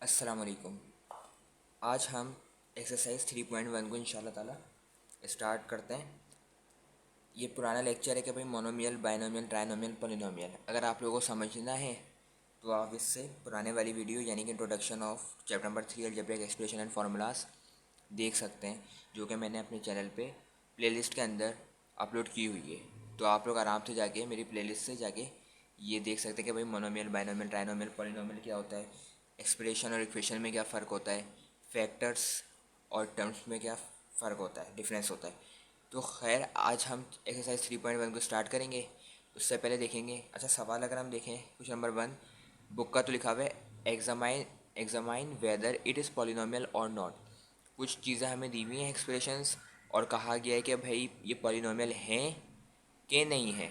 अस्सलाम वालेकुम। आज हम एक्सरसाइज 3.1 को इंशाल्लाह ताला स्टार्ट करते हैं। ये पुराना लेक्चर है कि भाई मोनोमियल, बाइनोमियल, ट्राइनोमियल, पॉलिनोमियल अगर आप लोगों को समझना है तो आप इससे पुराने वाली वीडियो यानी कि introduction of chapter number 3 algebraic expression and formulas देख सकते हैं, जो कि मैंने अपने चैनल पे प्लेलिस्ट के अंदर अपलोड की हुई है। तो आप लोग आराम से जाके मेरी प्लेलिस्ट से जाके ये देख सकते हैं कि भाई मोनोमियल, बाइनोमियल, ट्राइनोमियल, पॉलिनोमियल क्या होता है, एक्सप्रेशन और इक्वेशन में क्या फ़र्क होता है, फैक्टर्स और टर्म्स में क्या फ़र्क होता है, डिफरेंस होता है। तो खैर आज हम एक्सरसाइज 3.1 को स्टार्ट करेंगे। उससे पहले देखेंगे, अच्छा सवाल अगर हम देखें क्वेश्चन नंबर 1 बुक का, तो लिखा हुआ है examine examine whether it is polynomial और नॉट। कुछ चीज़ें हमें दी हुई हैं एक्सप्रेशंस, और कहा गया है कि भाई ये पॉलिनोमियल हैं कि नहीं है।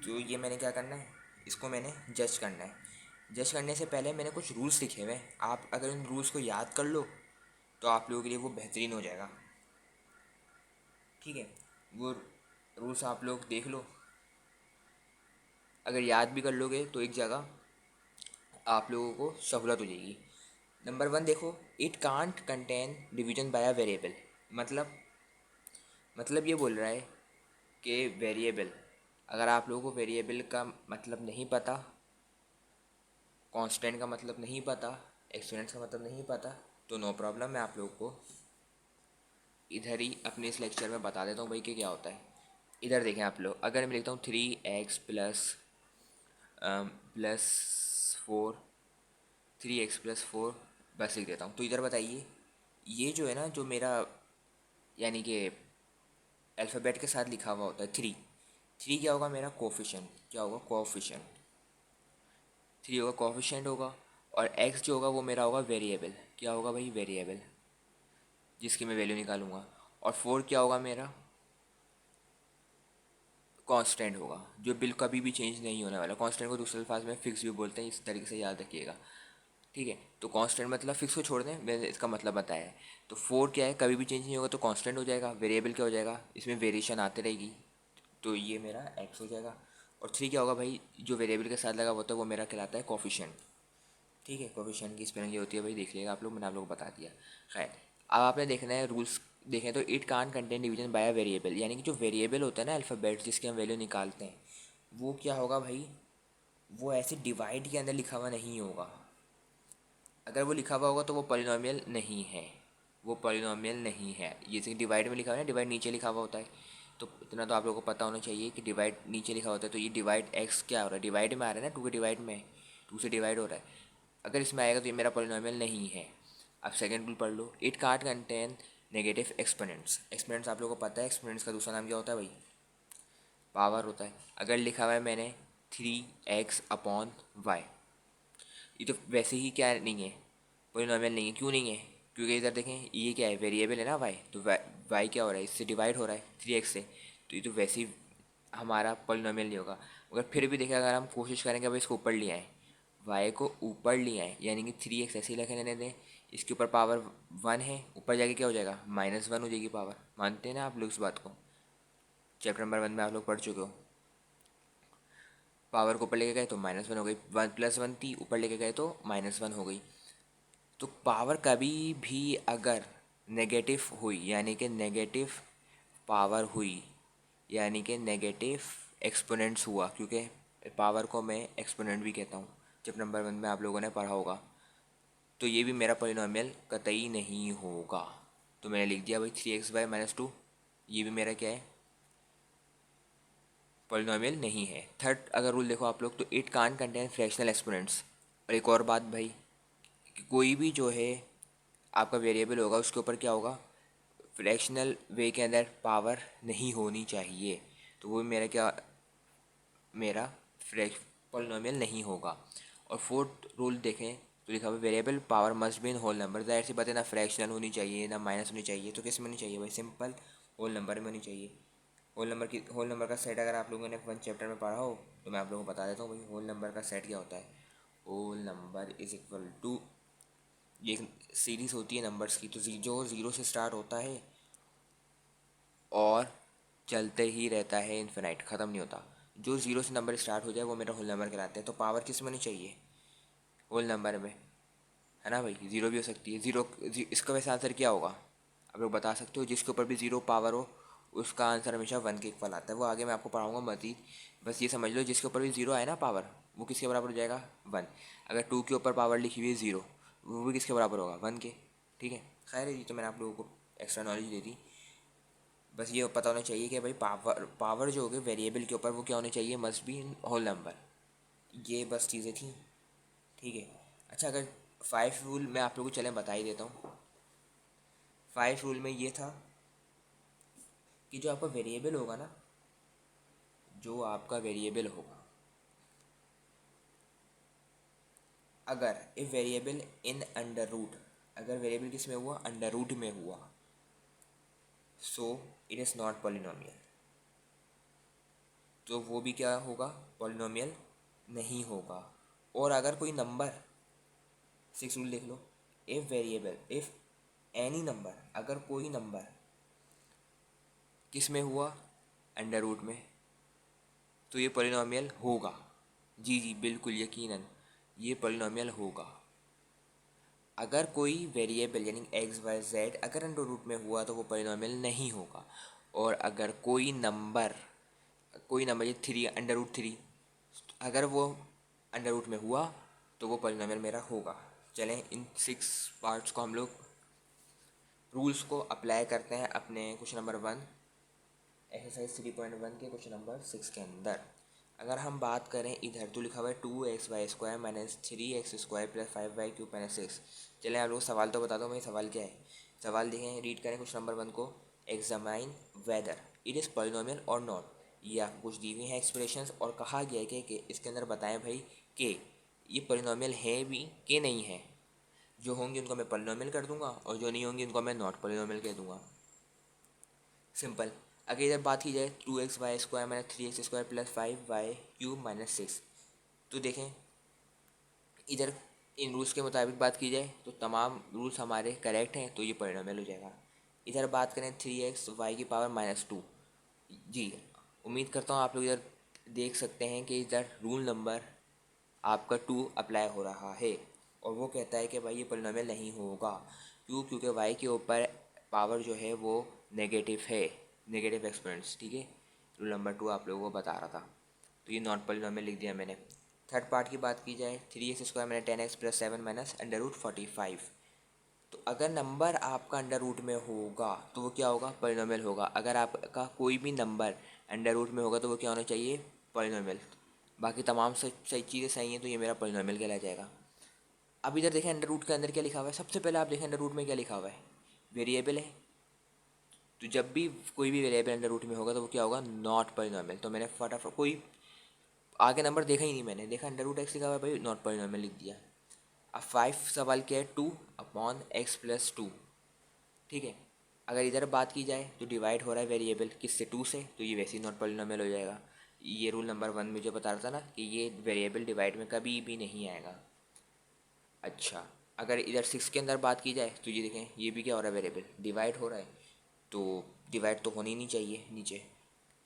तो ये मैंने क्या करना है, इसको मैंने जज करना है। जज करने से पहले मैंने कुछ रूल्स लिखे हुए हैं, आप अगर उन रूल्स को याद कर लो तो आप लोगों के लिए वो बेहतरीन हो जाएगा। ठीक है, वो रूल्स आप लोग देख लो, अगर याद भी कर लोगे तो एक जगह आप लोगों को सहूलत हो जाएगी। नंबर 1 देखो, it can't contain division bye a variable. मतलब ये बोल रहा है कि वेरिएबल, अगर आप लोगों को वेरिएबल का मतलब नहीं पता, कांस्टेंट का मतलब नहीं पता, एक्सपोनेंट्स का मतलब नहीं पता, तो नो प्रॉब्लम, मैं आप लोगों को इधर ही अपने इस लेक्चर में बता देता हूँ भाई कि क्या होता है। इधर देखें आप लोग, अगर मैं लिखता हूँ 3x प्लस 4, 3x+4 बस लिख देता हूँ, तो इधर बताइए ये जो है ना, जो मेरा यानी कि अल्फ़ाबेट के साथ लिखा हुआ होता है थ्री, थ्री क्या होगा मेरा कोफिशिएंट, क्या होगा कोफिशिएंट, थ्री होगा कोफिशिएंट होगा। और एक्स जो होगा वो मेरा होगा वेरिएबल, क्या होगा भाई वेरिएबल, जिसकी मैं वैल्यू निकालूंगा। और फोर क्या होगा मेरा, कांस्टेंट होगा, जो बिल कभी भी चेंज नहीं होने वाला। कांस्टेंट को दूसरे अल्फाज में फिक्स भी बोलते हैं, इस तरीके से याद रखिएगा। ठीक है, तो कांस्टेंट मतलब फिक्स को छोड़ दें, मैंने इसका मतलब बताया है। तो फोर क्या है, कभी भी चेंज नहीं होगा तो कांस्टेंट हो जाएगा। वेरिएबल क्या हो जाएगा, इसमें वेरिएशन आती रहेगी, तो ये मेरा एक्स हो जाएगा। और थ्री क्या होगा भाई, जो वेरिएबल के साथ लगा होता है वो मेरा कहलाता है कोफिशिएंट। ठीक है, कोफिशिएंट की स्पेलिंग ये होती है भाई, देख लिएगा आप लोग, मैंने आप लोगों को बता दिया। खैर, अब आपने देखना है रूल्स देखें तो it can contain division by variable, यानी कि जो वेरिएबल होता है ना अल्फ़ाबेट जिसकी हम वैल्यू निकालते हैं, वो क्या होगा भाई, वो ऐसे डिवाइड के अंदर लिखा हुआ नहीं होगा। अगर वो लिखा हुआ होगा तो वो पॉलिनोमियल नहीं है, वो पॉलिनोमियल नहीं है। जैसे कि डिवाइड में लिखा हुआ है ना, डिवाइड नीचे लिखा हुआ होता है, तो इतना तो आप लोगों को पता होना चाहिए कि डिवाइड नीचे लिखा होता है। तो ये डिवाइड एक्स क्या हो रहा है, डिवाइड में आ रहा है ना, टू के डिवाइड में, टू से डिवाइड हो रहा है। अगर इसमें आएगा तो ये मेरा पॉलिनोमियल नहीं है। अब सेकंड रूल पढ़ लो, it can't contain negative exponents. Exponents आप लोगों को पता है, एक्सपोनेंट्स का दूसरा नाम क्या होता है भाई, पावर होता है। अगर लिखा हुआ है मैंने 3x/y, ये तो वैसे ही क्या नहीं है, पोलिनोमियल नहीं है। क्यों नहीं है, क्योंकि इधर देखें ये क्या है, वेरिएबल है ना वाई, तो वाई क्या हो रहा है, इससे डिवाइड हो रहा है 3x से, तो ये तो वैसे ही हमारा पोलिनोमियल नहीं होगा। अगर फिर भी देखें, अगर हम कोशिश करेंगे भाई इसको ऊपर ले आए, वाई को ऊपर ले आए, यानी कि 3x ऐसे ही लिखे रहने दें, इसके ऊपर पावर 1 है, ऊपर जाके क्या हो जाएगा, -1 हो जाएगी पावर। मानते हैं ना आप लोग इस बात को, चैप्टर नंबर 1 में आप लोग पढ़ चुके हो। पावर को ऊपर लेके गए तो -1 हो गई, 1+1 थी, ऊपर लेके गए तो -1 हो गई। तो पावर कभी भी अगर नेगेटिव हुई, यानी कि नेगेटिव पावर हुई, यानी कि नेगेटिव एक्सपोनेंट्स हुआ, क्योंकि पावर को मैं एक्सपोनेंट भी कहता हूँ, जब नंबर 1 में आप लोगों ने पढ़ा होगा, तो ये भी मेरा पॉलिनोमियल कतई नहीं होगा। तो मैंने लिख दिया भाई 3x/-2, ये भी मेरा क्या है, पॉलिनोमियल नहीं है। थर्ड अगर रूल देखो आप लोग, तो it can contain fractional exponents. और एक और बात भाई, कि कोई भी जो है आपका वेरिएबल होगा उसके ऊपर क्या होगा, फ्रैक्शनल वे के अंदर पावर नहीं होनी चाहिए, तो वो मेरा क्या, मेरा फ्रैक्श पॉलिनोमियल नहीं होगा। और फोर्थ रूल देखें तो लिखा हुआ variable power must be in whole number. जाहिर सी बात है, ना फ्रैक्शनल होनी चाहिए ना माइनस होनी चाहिए, तो किस में होनी चाहिए भाई, सिंपल होल नंबर में होनी चाहिए। होल नंबर का सेट अगर आप लोगों ने 1 चैप्टर में पढ़ा हो तो मैं आप लोगों को बता देता हूँ भाई, होल नंबर का सेट क्या होता है। Whole number is equal to, ये एक सीरीज़ होती है नंबर्स की, तो जो ज़ीरो से स्टार्ट होता है और चलते ही रहता है इन्फिनाइट, ख़त्म नहीं होता। जो ज़ीरो से नंबर स्टार्ट हो जाए वो मेरा होल नंबर कहलाता है। तो पावर किस में होनी चाहिए, होल नंबर में, है ना भाई, ज़ीरो भी हो सकती है। इसका वैसे आंसर क्या होगा आप लोग बता सकते हो? जिसके ऊपर भी ज़ीरो पावर हो उसका आंसर हमेशा वन के इक्वल आता है। वो आगे मैं आपको पढ़ाऊँगा मज़ीद, बस ये समझ लो जिसके ऊपर भी ज़ीरो आए ना पावर, वो किसके बराबर हो जाएगा? वन। अगर टू के ऊपर पावर लिखी हुई है ज़ीरो, वो भी किसके बराबर होगा? वन के। ठीक है, खैर ये तो मैंने आप लोगों को एक्स्ट्रा नॉलेज दे दी। बस ये पता होना चाहिए कि भाई पावर जो होगी वेरिएबल के ऊपर वो क्या होनी चाहिए? Must be in whole number. ये बस चीज़ें थी। ठीक है। अच्छा, अगर फाइव रूल मैं आप लोगों को चलें बता ही देता हूँ। फाइव रूल में ये था कि जो आपका वेरिएबल होगा ना, जो आपका वेरिएबल होगा, अगर a variable in under root, अगर वेरिएबल किस में हुआ? अंडर रूट में हुआ, so it is not polynomial. तो वो भी क्या होगा? पॉलिनोमियल नहीं होगा। और अगर कोई नंबर, सिक्स रूल लिख लो, if variable, if any number, अगर कोई नंबर किस में हुआ? अंडर रूट में, तो ये पॉलिनोमियल होगा। जी जी बिल्कुल यकीनन ये पॉलिनोमियल होगा। अगर कोई वेरिएबल यानी एक्स वाई जेड अगर अंडर रूट में हुआ तो वो पॉलिनोमियल नहीं होगा। और अगर कोई नंबर ये थ्री, अंडर रूट थ्री, अगर वो अंडर रूट में हुआ तो वो पॉलिनोमियल मेरा होगा। चलें इन सिक्स पार्ट्स को हम लोग रूल्स को अप्लाई करते हैं अपने क्वेश्चन नंबर वन, एक्सरसाइज 3.1 के क्वेश्चन नंबर 6 के अंदर। अगर हम बात करें, इधर तो लिखा हुआ है 2xy² minus 3x² plus 5y³ minus 6। चलें आप लोग सवाल तो बता दो भाई, सवाल क्या है? सवाल देखें, रीड करें क्वेश्चन नंबर वन को। Examine whether it is polynomial और नॉट। ये आपको कुछ दी हुई हैं एक्सप्रेशंस और कहा गया है कि इसके अंदर बताएं भाई कि ये पॉलिनोमियल है भी कि नहीं है। जो होंगे उनको मैं पॉलिनोमियल कर दूंगा और जो नहीं होंगे उनको मैं नॉट पॉलिनोमियल कह दूंगा। सिंपल। अगर इधर बात की जाए 2xy² minus 3x² plus 5y³ minus 6, तो देखें इधर इन रूल्स के मुताबिक बात की जाए तो तमाम रूल्स हमारे करेक्ट हैं, तो ये पॉलिनोमियल हो जाएगा। इधर बात करें 3x की पावर माइनस टू, जी उम्मीद करता हूँ आप लोग इधर देख सकते हैं कि इधर रूल नंबर आपका टू अप्लाई हो रहा है और वो कहता है कि भाई ये पॉलिनोमियल नहीं होगा। क्यों? क्योंकि वाई के ऊपर पावर जो है वो नेगेटिव है, नेगेटिव एक्सपोनेंट्स। ठीक है, रूल नंबर टू आप लोगों को बता रहा था, तो ये नॉट पॉलिनोमियल लिख दिया मैंने। थर्ड पार्ट की बात की जाए, 3x² मैंने 10x plus 7 minus under root 45। तो अगर नंबर आपका अंडर रूट में होगा तो वो क्या होगा? पॉलिनोमियल होगा। अगर आपका कोई भी नंबर अंडर रूट में होगा तो वो क्या होना चाहिए? पॉलिनोमियल। बाकी तमाम सही चीज़ें सही हैं तो ये मेरा पॉलिनोमियल कहला जाएगा। अब इधर देखें अंडर रूट के अंदर क्या लिखा हुआ है। सबसे पहले आप देखें अंडर रूट में क्या लिखा हुआ है? वेरिएबल है। तो जब भी कोई भी वेरिएबल अंडर रूट में होगा तो वो क्या होगा? Not polynomial. तो मैंने फटाफट कोई आगे नंबर देखा ही नहीं, मैंने देखा अंडर रूट एक्स लिखा हुआ है भाई, नॉट पॉलिनोमियल लिख दिया। अब फाइव सवाल क्या है? 2/x+2। ठीक है, अगर इधर बात की जाए तो डिवाइड हो रहा है वेरिएबल किससे? टू से, तो ये वैसे ही नॉट पॉलिनोमियल हो जाएगा। ये रूल नंबर वन मुझे बता रहा था ना कि ये वेरिएबल डिवाइड में कभी भी नहीं आएगा। अच्छा, अगर इधर सिक्स के अंदर बात की जाए तो ये देखें ये भी क्या हो रहा है? वेरिएबल डिवाइड हो रहा है, तो डिवाइड तो होनी नहीं चाहिए नीचे,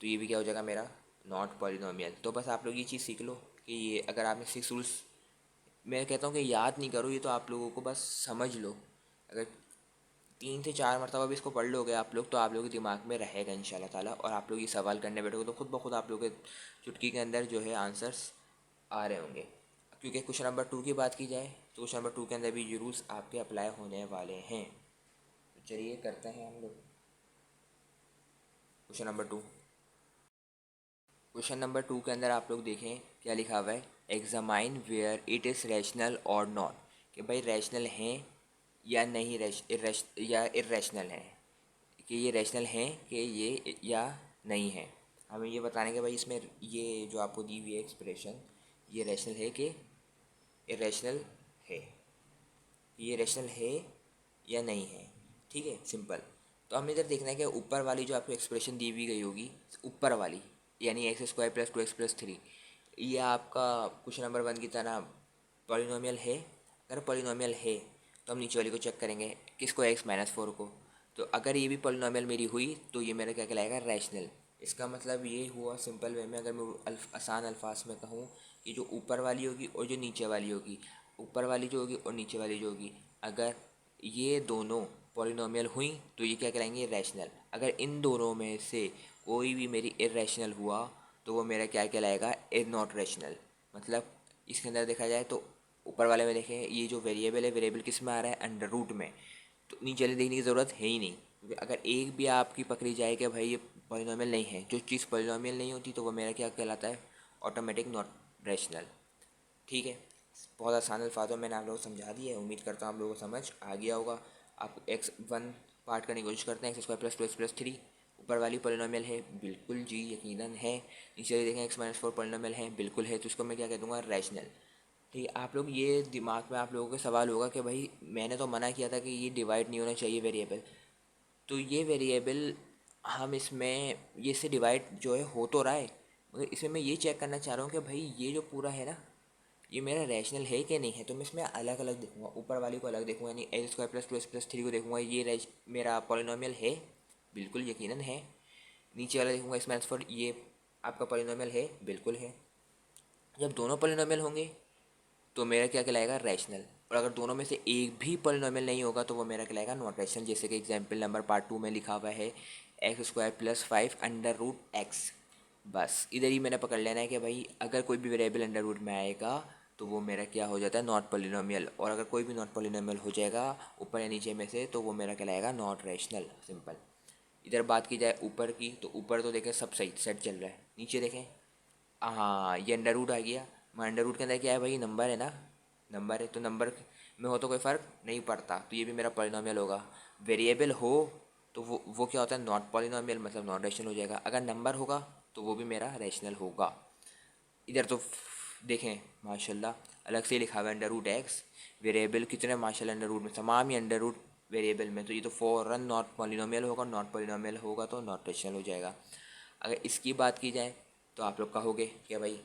तो ये भी क्या हो जाएगा मेरा? Not polynomial. तो बस आप लोग ये चीज़ सीख लो कि ये अगर आपने सिक्स रूल्स, मैं कहता हूँ कि याद नहीं करो, ये तो आप लोगों को बस समझ लो। अगर 3 से 4 मरतबा भी इसको पढ़ लोगे आप लोग तो आप लोगों के दिमाग में रहेगा इंशाल्लाह ताला, और आप लोग ये सवाल करने बैठोगे तो खुद ब खुद आप लोगों के चुटकी के अंदर जो है आंसर्स आ रहे होंगे। क्योंकि क्वेश्चन नंबर टू की बात की जाए तो क्वेश्चन नंबर टू के अंदर भी ये रूल्स आपके अप्लाई होने वाले हैं। तो चलिए करते हैं हम लोग question number two. Question number two के अंदर आप लोग देखें क्या लिखा हुआ है? Examine where it is rational और नॉट, कि भाई रैशनल हैं या नहीं, या इरेशनल हैं, कि ये रैशनल हैं कि ये या नहीं है। हमें ये बताने के भाई इसमें ये जो आपको दी हुई है एक्सप्रेशन, ये रैशनल है कि इरेशनल है, ये रैशनल है या नहीं है। ठीक है, सिंपल। तो हमें इधर देखना है कि ऊपर वाली जो आपको एक्सप्रेशन दी हुई गई होगी, ऊपर वाली यानी x² प्लस 2x+3, ये आपका क्वेश्चन नंबर वन की तरह पॉलिनोमियल है। अगर पॉलिनोमियल है तो हम नीचे वाली को चेक करेंगे, किसको? x-4 को। तो अगर ये भी पॉलिनोमियल मेरी हुई तो ये मेरा क्या कहलाएगा? रैशनल। इसका मतलब ये हुआ सिंपल वे में, अगर मैं आसान अल्फाज में कहूँ कि जो ऊपर वाली होगी और जो नीचे वाली होगी ऊपर वाली जो होगी और नीचे वाली जो होगी, अगर ये दोनों पॉलिनोमियल हुई तो ये क्या कहलाएंगे, रैशनल। अगर इन दोनों में से कोई भी मेरी इर्रेशनल हुआ तो वो मेरा क्या कहलाएगा, इज नॉट रैशनल। मतलब इसके अंदर देखा जाए तो ऊपर वाले में देखें, ये जो वेरिएबल है, वेरिएबल किस में आ रहा है, अंडर रूट में। तो नीचे वाले देखने की ज़रूरत है ही नहीं, क्योंकि अगर एक भी आपकी पकड़ी जाए कि भाई ये पॉलिनोमियल नहीं है, जो चीज़ पॉलिनोमियल नहीं होती तो वो मेरा क्या कहलाता है, ऑटोमेटिक नॉट रैशनल। ठीक है, बहुत आसान अल्फाजों में मैंने आप लोगों को समझा दिया है। उम्मीद करता हूँ आप लोगों को समझ आ गया होगा। आप एक्स वन पार्ट करने की कोशिश करते हैं, x square plus two x plus three ऊपर वाली पॉलिनोमियल है, बिल्कुल जी यकीनन है। नीचे वाली देखें एक्स माइनस फोर पॉलिनोमियल है, बिल्कुल है, तो इसको मैं क्या कह दूँगा, रैशनल। ठीक है, आप लोग ये दिमाग में आप लोगों के सवाल होगा कि भाई मैंने तो मना किया था कि ये डिवाइड नहीं होना चाहिए वेरिएबल, तो ये वेरिएबल हम इसमें ये से डिवाइड जो है हो तो रहा है, मगर इसमें मैं ये चेक करना चाह रहा हूँ कि भाई ये जो पूरा है ना, ये मेरा रैशनल है कि नहीं है। तो मैं इसमें अलग अलग देखूंगा, ऊपर वाली को अलग देखूंगा, यानी x square plus two x plus three को देखूंगा, ये मेरा पॉलिनोमियल है, बिल्कुल यकीनन है। नीचे वाला देखूंगा एक्स माइनस फोर, ये आपका पॉलिनोमियल है, बिल्कुल है। जब दोनों पॉलिनोमियल होंगे तो मेरा क्या कहलाएगा, रैशनल। और अगर दोनों में से एक भी पॉलिनोमियल नहीं होगा तो वो मेरा कहलाएगा नॉट रैशनल। जैसे कि एग्जाम्पल नंबर पार्ट टू में लिखा हुआ है x square plus five under root x. बस इधर ही मैंने पकड़ लेना है कि भाई अगर कोई भी वेरिएबल अंडर रूट में आएगा तो वो मेरा क्या हो जाता है, नॉट पॉलिनोमियल। और अगर कोई भी नॉट पॉलिनोमियल हो जाएगा ऊपर या नीचे में से तो वो मेरा कहलाएगा नॉट रैशनल, सिंपल। इधर बात की जाए ऊपर की, तो ऊपर तो देखें सब सही सेट चल रहा है। नीचे देखें, हाँ ये अंडर रूट आ गया, मैं अंडर रूट के अंदर क्या है भाई, नंबर है ना, नंबर है, तो नंबर में हो तो कोई फ़र्क नहीं पड़ता, तो ये भी मेरा पॉलिनोमियल होगा। वेरिएबल हो तो वो क्या होता है, नॉट पॉलिनोमियल, मतलब नॉट रैशनल हो जाएगा। अगर नंबर होगा तो वो भी मेरा रैशनल होगा। इधर तो देखें माशाल्लाह अलग से लिखा हुआ है अंडर रूट एक्स, वेरिएबल कितने माशाल्लाह अंडर रूट में, तमाम ही अंडर रूट वेरिएबल में, तो ये तो फ़ौरन नॉट पॉलिनोमियल होगा, नॉट पॉलिनोमियल होगा तो नॉट रैशनल हो जाएगा। अगर इसकी बात की जाए तो आप लोग कहोगे कि भाई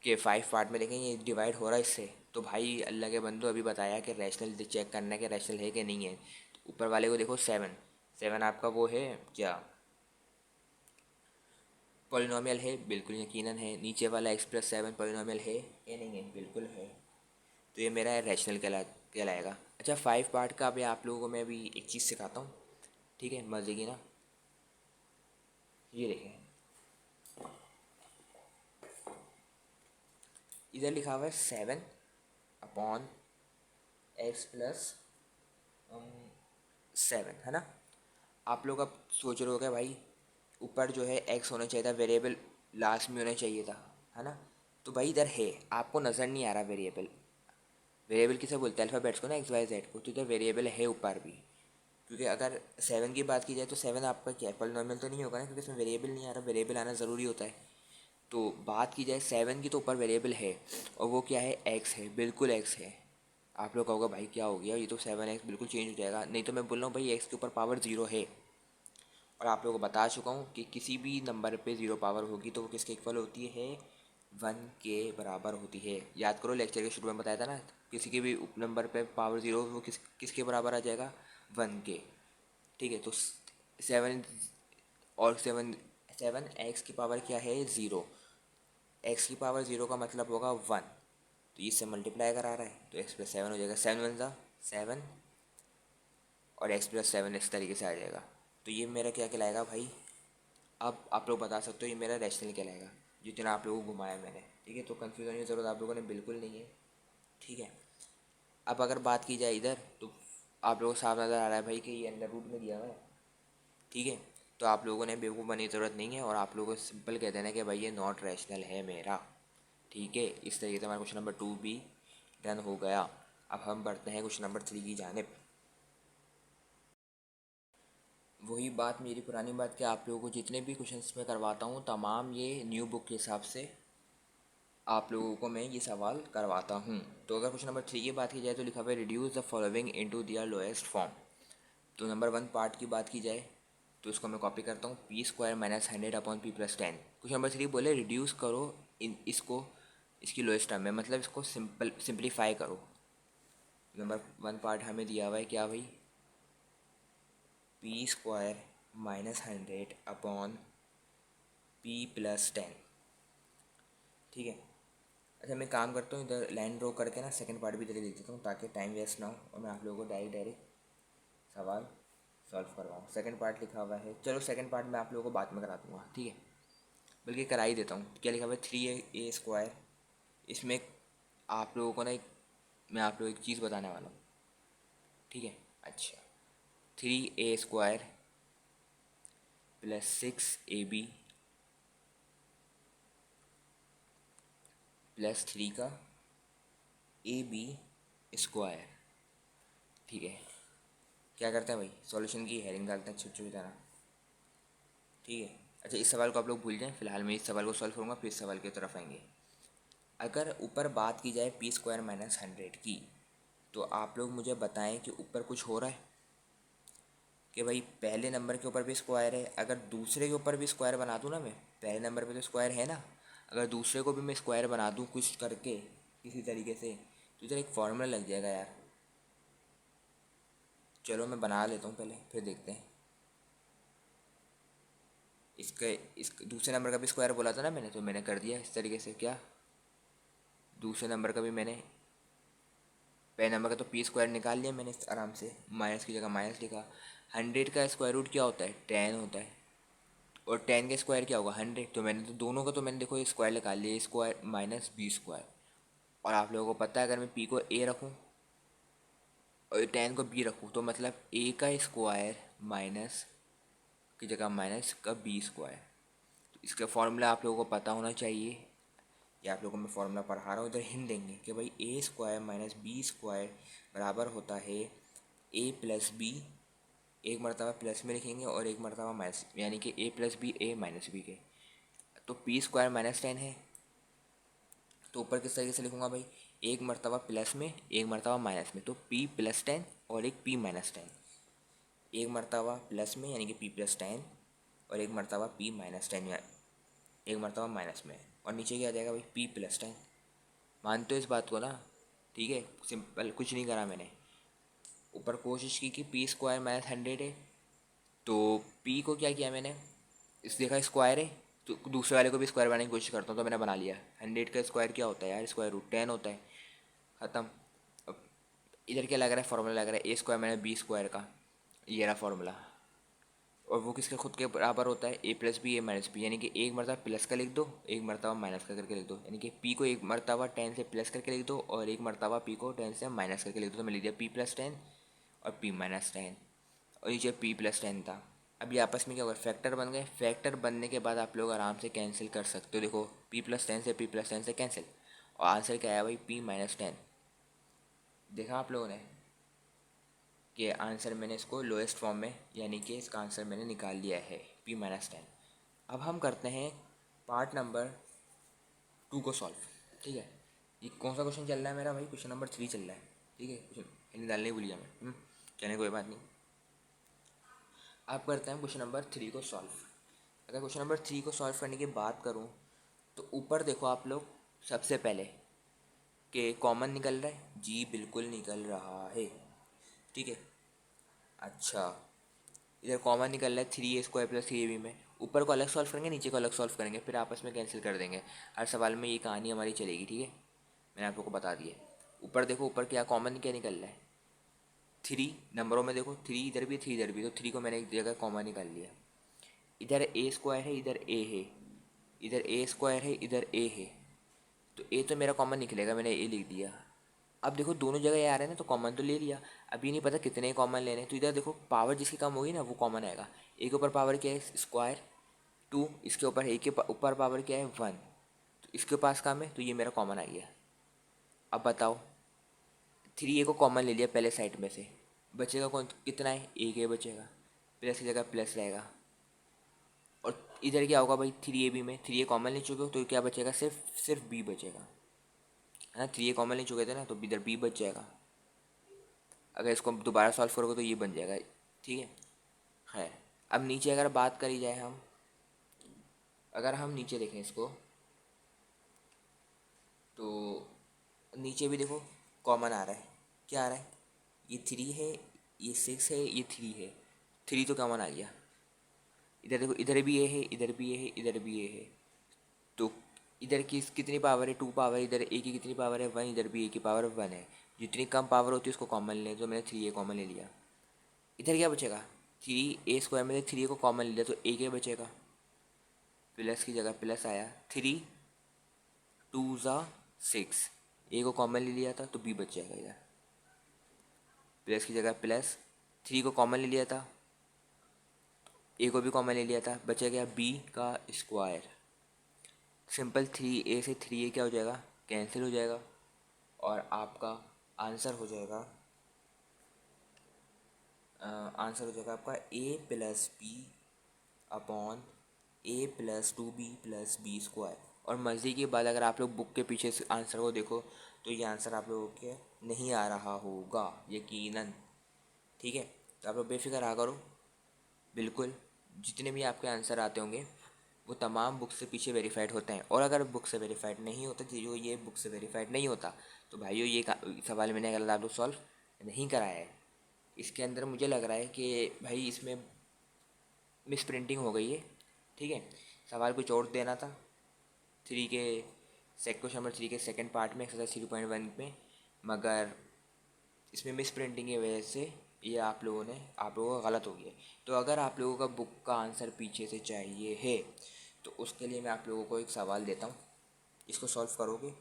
कि फाइव पार्ट में देखें ये डिवाइड हो रहा है इससे, तो भाई अल्लाह के बंदो अभी बताया कि रैशनल चेक करना है कि रैशनल है कि नहीं है। तो ऊपर वाले को देखो सेवन, सेवन आपका वो है क्या, पॉलिनोमियल है, बिल्कुल यकीनन है। नीचे वाला एक्स प्लस सेवन पॉलिनोमियल है या नहीं है, बिल्कुल है, तो ये मेरा रैशनल कहलाएगा। अच्छा फाइव पार्ट का अभी आप लोगों को मैं अभी एक चीज़ सिखाता हूँ, ठीक है, मज़े की ना। ये देखें इधर लिखा हुआ है seven upon x plus seven, है ना। आप लोग अब सोच रहे हो क्या भाई, ऊपर जो है एक्स होना चाहिए था, वेरिएबल लास्ट में होना चाहिए था, है ना। तो भाई इधर है, आपको नज़र नहीं आ रहा वेरिएबल, वेरिएबल किसे बोलते हैं, अल्फ़ाबेट्स को ना, एक्स वाई जेड को, तो इधर वेरिएबल है ऊपर भी। क्योंकि अगर सेवन की बात की जाए तो सेवन आपका क्या है, पॉलिनोमियल तो नहीं होगा ना, क्योंकि इसमें वेरिएबल नहीं आ रहा, वेरिएबल आना ज़रूरी होता है। तो बात की जाए सेवन की तो ऊपर वेरिएबल है, और वो क्या है, एक्स है, बिल्कुल एक्स है। आप लोग कहोगे भाई क्या हो गया, ये तो सेवन एक्स बिल्कुल चेंज हो जाएगा, नहीं तो मैं बोल रहा हूँ भाई एक्स के ऊपर पावर ज़ीरो है। और आप लोगों को बता चुका हूँ कि किसी भी नंबर पे ज़ीरो पावर होगी तो वो किसके इक्वल होती है, वन के बराबर होती है। याद करो लेक्चर के शुरू में बताया था ना, किसी के भी उप नंबर पे पावर ज़ीरो वो किसके बराबर आ जाएगा, वन के। ठीक है, तो सेवन और सेवन, सेवन एक्स की पावर क्या है, ज़ीरो, एक्स की पावर ज़ीरो का मतलब होगा वन, तो इससे मल्टीप्लाई करा रहा है तो एक्स प्लस सेवन हो जाएगा, सेवन वन ज़ा सेवन, और एक्स प्लस सेवन इस तरीके से आ जाएगा। तो ये मेरा क्या कहलाएगा भाई, अब आप लोग बता सकते हो ये मेरा रैशनल कहलाएगा, जितना आप लोगों को घुमाया मैंने। ठीक है, तो कन्फ्यूज़न की ज़रूरत आप लोगों ने बिल्कुल नहीं है। ठीक है, अब अगर बात की जाए इधर तो आप लोगों को साफ नज़र आ रहा है भाई कि ये अंडर रूट में दिया हुआ है। ठीक है, तो आप लोगों ने बेवकूफ़ बनने की ज़रूरत नहीं है, और आप लोगों को सिंपल कह देना कि भाई ये नॉट रैशनल है मेरा। ठीक है, इस तरीके से हमारा क्वेश्चन नंबर टू भी डन हो गया। अब हम बढ़ते हैं क्वेश्चन नंबर थ्री की जानिब। वही बात, मेरी पुरानी बात, कि आप लोगों को जितने भी क्वेश्चंस मैं करवाता हूँ तमाम ये न्यू बुक के हिसाब से आप लोगों को मैं ये सवाल करवाता हूँ। तो अगर क्वेश्चन नंबर थ्री की बात की जाए तो लिखा हुआ है reduce the following into their lowest form. तो नंबर वन पार्ट की बात की जाए तो इसको मैं कॉपी करता हूँ, P square minus hundred upon P plus ten. Question number three बोले रिड्यूस करो इन इसको इसकी लोएस्ट टर्म में, मतलब इसको सिंप्लीफाई करो। नंबर वन पार्ट हमें दिया हुआ है क्या भाई, P square minus hundred upon P plus ten. ठीक है, अच्छा मैं काम करता हूँ, इधर लाइन ड्रॉ करके ना सेकंड पार्ट भी इधर ही लिख देता हूँ ताकि टाइम वेस्ट ना हो और मैं आप लोगों को डायरेक्ट सवाल सॉल्व करवाऊँ। सेकंड पार्ट लिखा हुआ है, चलो सेकंड पार्ट मैं आप लोगों को बाद में करा दूँगा, ठीक है। बल्कि करा ही देता हूँ। क्या लिखा हुआ है, 3a²। इसमें आप लोगों को ना मैं आप लोगों को एक चीज़ बताने वाला हूँ, ठीक है। अच्छा, 3a² + 6ab + 3 का ab², ठीक है। क्या करते हैं भाई, सॉल्यूशन की हेडिंग डालते हैं छोटी छोटी तरह, ठीक है। अच्छा इस सवाल को आप लोग भूल जाएं, फिलहाल मैं इस सवाल को सॉल्व करूँगा, फिर इस सवाल की तरफ आएंगे। अगर ऊपर बात की जाए p² - 100 की, तो आप लोग मुझे बताएं कि ऊपर कुछ हो रहा है कि भाई पहले नंबर के ऊपर भी स्क्वायर है। अगर दूसरे के ऊपर भी स्क्वायर बना दूँ ना मैं, पहले नंबर पे तो स्क्वायर है ना, अगर दूसरे को भी मैं स्क्वायर बना दूँ कुछ करके किसी तरीके से, तो इधर एक फार्मूला लग जाएगा यार। चलो मैं बना लेता हूँ पहले, फिर देखते हैं। इस दूसरे नंबर का भी स्क्वायर बोला था ना मैंने, तो मैंने कर दिया इस तरीके से। क्या, दूसरे नंबर का भी मैंने, पहले नंबर का तो p² निकाल लिया मैंने आराम से, माइनस की जगह माइनस लिखा। 100 का स्क्वायर रूट क्या होता है, 10 होता है, और 10 का स्क्वायर क्या होगा, 100। तो मैंने तो दोनों का तो मैंने देखो स्क्वायर निकाल लिया, स्क्वायर माइनस b²। और आप लोगों को पता है अगर मैं p को a रखूँ और 10 को b रखूँ, तो मतलब a का स्क्वायर माइनस की जगह माइनस का b²। तो इसका फॉर्मूला आप लोगों को पता होना चाहिए। ये आप लोगों को मैं फॉर्मूला पढ़ा रहा हूँ, इधर हिंट देंगे कि भाई a² - b² बराबर होता है a + b। एक मरतबा प्लस में लिखेंगे और एक मरतबा माइनस, यानी कि a + b a - b के। तो p² - 10 है, तो ऊपर किस तरीके से लिखूँगा भाई, एक मरतबा प्लस में एक मरतबा माइनस में, तो p + 10 और एक p - 10। एक मरतबा प्लस में यानी कि p + 10 और एक मरतबा p - 10 या एक मरतबा माइनस में, और नीचे क्या आ जाएगा भाई p + 10। मानते हो इस बात को ना, ठीक है। सिंपल, कुछ नहीं करा मैंने। ऊपर कोशिश की कि p² - 100 है, तो p को क्या किया मैंने, इस देखा स्क्वायर है तो दूसरे वाले को भी स्क्वायर बनाने की कोशिश करता हूँ, तो मैंने बना लिया। 100 का स्क्वायर क्या होता है यार, स्क्वायर रूट 10 होता है, ख़त्म। अब इधर क्या लग रहा है, फार्मूला लग रहा है a² - b² का, ये रहा फार्मूला। और वो किसके खुद के बराबर होता है, a + b a - b, यानी कि एक मरतबा प्लस का लिख दो, एक मरतबा माइनस का करके लिख दो, यानी कि p को एक मरतबा 10 से प्लस करके लिख दो और एक मरतबा p को 10 से माइनस करके लिख दो। तो मैं लिख दिया p + 10 और p - 10, और नीचे p + 10 था। अब ये आपस में क्या होगा, फैक्टर बन गए। फैक्टर बनने के बाद आप लोग आराम से कैंसिल कर सकते हो। देखो p + 10 से p + 10 से कैंसिल, और आंसर क्या आया भाई, p - 10। देखा आप लोगों ने कि आंसर मैंने इसको लोएस्ट फॉर्म में, यानी कि इसका आंसर मैंने निकाल लिया है p - 10। अब हम करते हैं पार्ट नंबर 2 को सॉल्व, ठीक है। ये कौन सा क्वेश्चन चल रहा है मेरा भाई, क्वेश्चन नंबर 3 चल रहा है, ठीक है। क्वेश्चन हिंदी डालने भूल गया मैं, चलिए कोई बात नहीं। अब करते हैं क्वेश्चन नंबर 3 को सॉल्व। अगर क्वेश्चन नंबर 3 को सॉल्व करने की बात करूँ, तो ऊपर देखो आप लोग, सबसे पहले कि कॉमन निकल रहा है, जी बिल्कुल निकल रहा है, ठीक है। अच्छा, इधर कॉमन निकल रहा है 3a² + 3ab में। ऊपर को अलग सॉल्व करेंगे, नीचे को अलग सॉल्व करेंगे, फिर आपस में कैंसिल कर देंगे। हर सवाल में ये कहानी हमारी चलेगी, ठीक है। मैंने आप लोगों को बता दिया। ऊपर देखो, ऊपर क्या कॉमन क्या निकल रहा है, 3 नंबरों में देखो, 3 इधर भी 3 इधर भी, तो 3 को मैंने एक जगह कॉमन निकाल लिया। इधर a² है, इधर a है, इधर a² है, इधर a है, तो a तो मेरा कॉमन निकलेगा, मैंने a लिख दिया। अब देखो दोनों जगह ये आ रहे हैं ना, तो कॉमन तो ले लिया। अब ये नहीं पता कितने कॉमन लेने, तो इधर देखो पावर जिसकी कम होगी ना वो कॉमन आएगा। ए के ऊपर पावर क्या है, स्क्वायर 2, इसके ऊपर ए के ऊपर पावर क्या है 1, तो इसके पास कम है, तो ये मेरा कॉमन आ गया। अब बताओ, 3a को कॉमन ले लिया पहले साइड में से, बचेगा कौन, कितना है, एक ए बचेगा, प्लस की जगह प्लस रहेगा। और इधर क्या होगा भाई, 3ab में 3a कॉमन ले चुके हो, तो क्या बचेगा, सिर्फ सिर्फ b बचेगा, है ना। 3a कॉमन ले चुके थे ना, तो इधर b बच जाएगा। अगर इसको दोबारा सॉल्व करोगे तो ये बन जाएगा, ठीक है। खैर, अब नीचे अगर बात करी जाए हम, अगर हम नीचे देखें इसको, तो नीचे भी देखो कॉमन आ रहा है। क्या आ रहा है, ये 3 है, ये 6 है, ये 3 है, 3 तो कॉमन आ गया। इधर देखो, इधर भी ये है, इधर भी ये है, इधर भी ये है, तो इधर की कितनी पावर है, 2 पावर, इधर ए की कितनी पावर है 1, इधर भी ए की पावर 1 है। जितनी कम पावर होती है उसको कॉमन ले, तो मैंने 3 ए कॉमन ले लिया। इधर क्या बचेगा, 3 a² में से 3 को कॉमन ले लिया तो ए के बचेगा, प्लस की जगह प्लस आया, 3 2 ज़ा 6, ए को कॉमन ले लिया था तो बी बच जाएगा इधर, प्लस की जगह प्लस, 3 को कॉमन ले लिया था, ए को भी कॉमन ले लिया था, बचा गया बी का स्क्वायर। सिंपल 3 a से 3 a क्या हो जाएगा, कैंसिल हो जाएगा, और आपका आंसर हो जाएगा आपका a+b/a+2b+b²। और मज़े की बात, अगर आप लोग बुक के पीछे से आंसर को देखो तो ये आंसर आप लोगों के नहीं आ रहा होगा यकीनन। ठीक है, तो आप लोग बेफिक्र रहा करो, बिल्कुल जितने भी आपके आंसर आते होंगे वो तमाम बुक से पीछे वेरीफाइड होते हैं। और अगर बुक से वेरीफाइड नहीं होता, जो ये बुक से वेरीफाइड नहीं होता, तो भाइयों ये सवाल मैंने गलत आप लोग सॉल्व नहीं कराया है। इसके अंदर मुझे लग रहा है कि भाई इसमें मिस प्रिंटिंग हो गई है। ठीक है, सवाल कुछ और देना था 3 के क्वेश्चन नंबर 3 के सेकंड पार्ट में एक्सरसाइज 3.1 में, मगर इसमें मिस प्रिंटिंग की वजह से ये आप लोगों का गलत हो गया। तो अगर आप लोगों का बुक का आंसर पीछे से चाहिए है तो उसके लिए मैं आप लोगों को एक सवाल देता हूँ, इसको सॉल्व करोगे।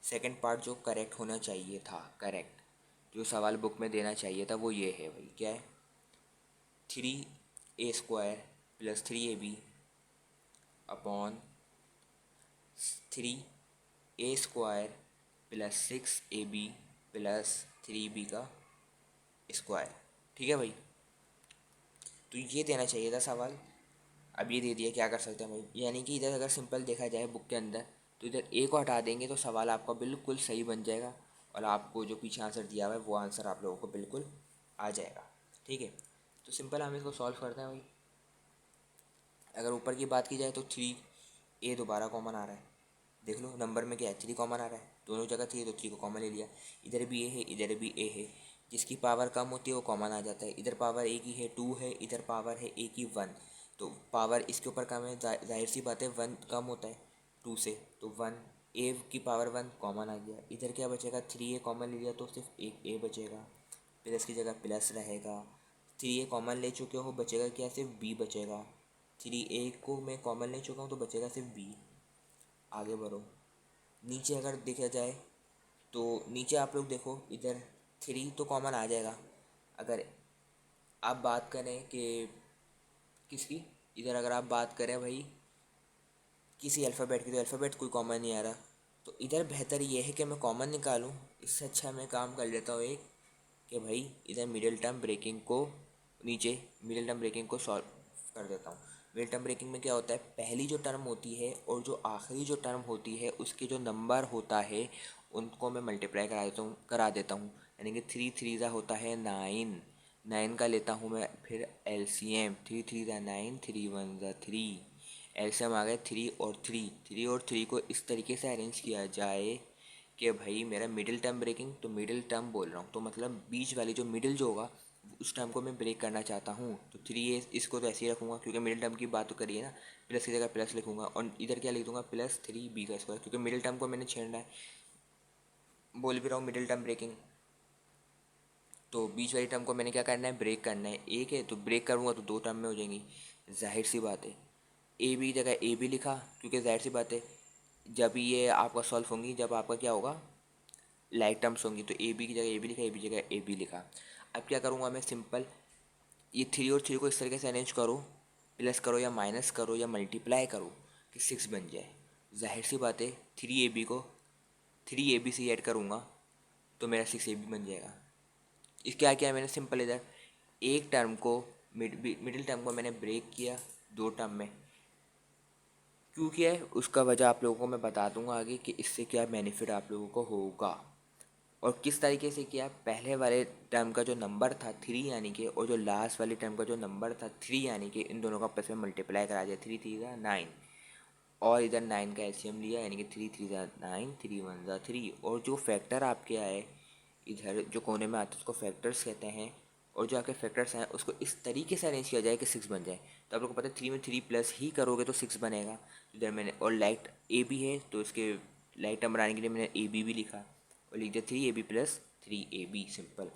सेकंड पार्ट जो करेक्ट होना चाहिए था, करेक्ट जो सवाल बुक में देना चाहिए था वो ये है भाई, क्या है, 3a² + 3ab/6ab+3b का स्क्वायर। ठीक है भाई, तो ये देना चाहिए था सवाल, अब ये दे दिया, क्या कर सकते हैं भाई। यानी कि इधर अगर सिंपल देखा जाए बुक के अंदर, तो इधर ए को हटा देंगे तो सवाल आपका बिल्कुल सही बन जाएगा, और आपको जो पीछे आंसर दिया हुआ है वो आंसर आप लोगों को बिल्कुल आ जाएगा। ठीक है, तो सिंपल हम इसको सॉल्व करते हैं भाई। अगर ऊपर की बात की जाए तो 3a दोबारा कॉमन आ रहा है, देख लो नंबर में क्या है, 3 कॉमन आ रहा है, दोनों जगह 3 है तो 3 को कॉमन ले लिया। इधर भी ए है, इधर भी ए है, जिसकी पावर कम होती है वो कॉमन आ जाता है। इधर पावर ए की है 2 है, इधर पावर है ए की 1, तो पावर इसके ऊपर कम है, जाहिर सी बात है 1 कम होता है 2 से, तो 1 ए की पावर 1 कॉमन आ गया। इधर क्या बचेगा, 3a कॉमन ले लिया तो सिर्फ एक ए बचेगा, प्लस की जगह प्लस रहेगा। 3a कॉमन ले चुके हो, बचेगा क्या, सिर्फ बी बचेगा। 3a को मैं कॉमन ले चुका हूँ तो बचेगा सिर्फ बी। आगे बढ़ो, नीचे अगर देखा जाए तो नीचे आप लोग देखो, इधर 3 तो कॉमन आ जाएगा। अगर आप बात करें कि किसकी, इधर अगर आप बात करें भाई किसी अल्फ़ाबेट की, तो अल्फ़ाबेट कोई कॉमन नहीं आ रहा, तो इधर बेहतर ये है कि मैं कॉमन निकालूं। इससे अच्छा मैं काम कर लेता हूँ एक, कि भाई इधर मिडिल टर्म ब्रेकिंग को, नीचे मिडिल टर्म ब्रेकिंग को सॉल्व कर देता हूँ। मिडिल टर्म ब्रेकिंग में क्या होता है, पहली जो टर्म होती है और जो आखिरी जो टर्म होती है उसके जो नंबर होता है उनको मैं मल्टीप्लाई करा देता हूँ। यानी कि 3 3 होता है 9, 9 का लेता हूँ मैं फिर एलसीएम, 3 3 9, 3 1 3, एलसीएम आ गए 3 और 3 को इस तरीके से अरेंज किया जाए कि भाई मेरा मिडिल टर्म ब्रेकिंग, तो मिडिल टर्म बोल रहा हूँ तो मतलब बीच वाली जो मिडिल जो होगा उस टर्म को मैं ब्रेक करना चाहता हूँ, तो 3a इसको तो ऐसे ही रखूँगा क्योंकि मिडिल टर्म की बात तो करिए ना, प्लस की जगह प्लस लिखूँगा, और इधर क्या लिख दूँगा, +3b का स्क्वायर, क्योंकि मिडिल टर्म को मैंने छेड़ना है, बोल भी रहा हूँ मिडिल टर्म ब्रेकिंग, तो बीच वाली टर्म को मैंने क्या करना है, ब्रेक करना है। एक है तो ब्रेक करूँगा तो 2 टर्म में हो जाएंगी, जाहिर सी बात है। ए बी जगह ए बी लिखा, क्योंकि जाहिर सी बात है जब ये आपका सॉल्व होंगी, जब आपका क्या होगा, लाइक टर्म्स होंगी, तो ए बी की जगह ए बी लिखा, ए बी जगह ए बी लिखा। अब क्या करूँगा मैं, सिंपल ये 3 और 3 को इस तरीके से अरेंज करो, प्लस करो या माइनस करो या मल्टीप्लाई करो कि 6 बन जाए। जाहिर सी बात है 3ab को 3ab से ऐड करूँगा तो मेरा 6ab बन जाएगा। इस क्या किया मैंने, सिंपल इधर एक टर्म को मिडिल टर्म को मैंने ब्रेक किया 2 टर्म में। क्यों किया है उसका वजह आप लोगों को मैं बता दूंगा आगे कि इससे क्या बेनिफिट आप लोगों को होगा और किस तरीके से किया। पहले वाले टर्म का जो नंबर था 3 यानी कि, और जो लास्ट वाले टर्म का जो नंबर था 3 यानी कि, इन दोनों का आपस में मल्टीप्लाई करा दिया, 3 3 9, और इधर 9 का एलसीएम लिया यानी कि 3 3 9, 3 1 3, और जो फैक्टर आपके आए इधर जो कोने में आते हैं उसको फैक्टर्स कहते हैं, और जो आपके फैक्टर्स हैं उसको इस तरीके से अरेंज किया जाए कि 6 बन जाए। तो आप लोग को पता है 3 में 3 प्लस ही करोगे तो 6 बनेगा। इधर मैंने और लाइट ए बी है तो इसके लाइट नंबर आने के लिए मैंने ए बी भी लिखा और लिख दिया 3 AB प्लस 3AB, सिंपल।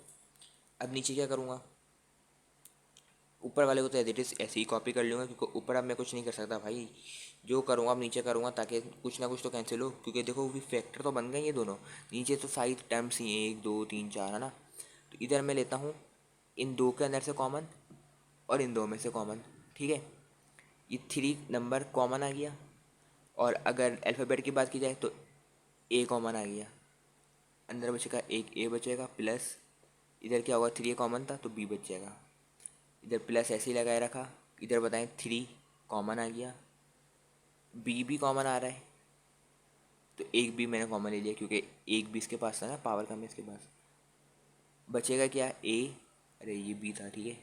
अब नीचे क्या करूँगा, ऊपर वाले को तो एज इट इज़ ऐसे ही कॉपी कर लूँगा क्योंकि ऊपर अब मैं कुछ नहीं कर सकता भाई। जो करूँगा अब नीचे करूँगा ताकि कुछ ना कुछ तो कैंसिल हो, क्योंकि देखो भी फैक्टर तो बन गए ये दोनों। नीचे तो सारी टर्म्स ही हैं 1 2 3 4, है ना। तो इधर मैं लेता हूँ इन दो के अंदर से कॉमन और इन दो में से कॉमन, ठीक है। ये 3 नंबर कॉमन आ गया। और अगर अल्फ़ाबेट की बात की जाए तो ए कॉमन आ गया, अंदर बचेगा एक ए बचेगा प्लस इधर क्या होगा 3 कॉमन था तो बी बच जाएगा। इधर प्लस ऐसे ही लगाए रखा, इधर बताएं 3 कॉमन आ गया, बी भी कॉमन आ रहा है तो एक बी मैंने कॉमन ले लिया क्योंकि एक बी इसके पास था ना, पावर कम है इसके पास। बचेगा क्या ए, अरे ये बी था, ठीक है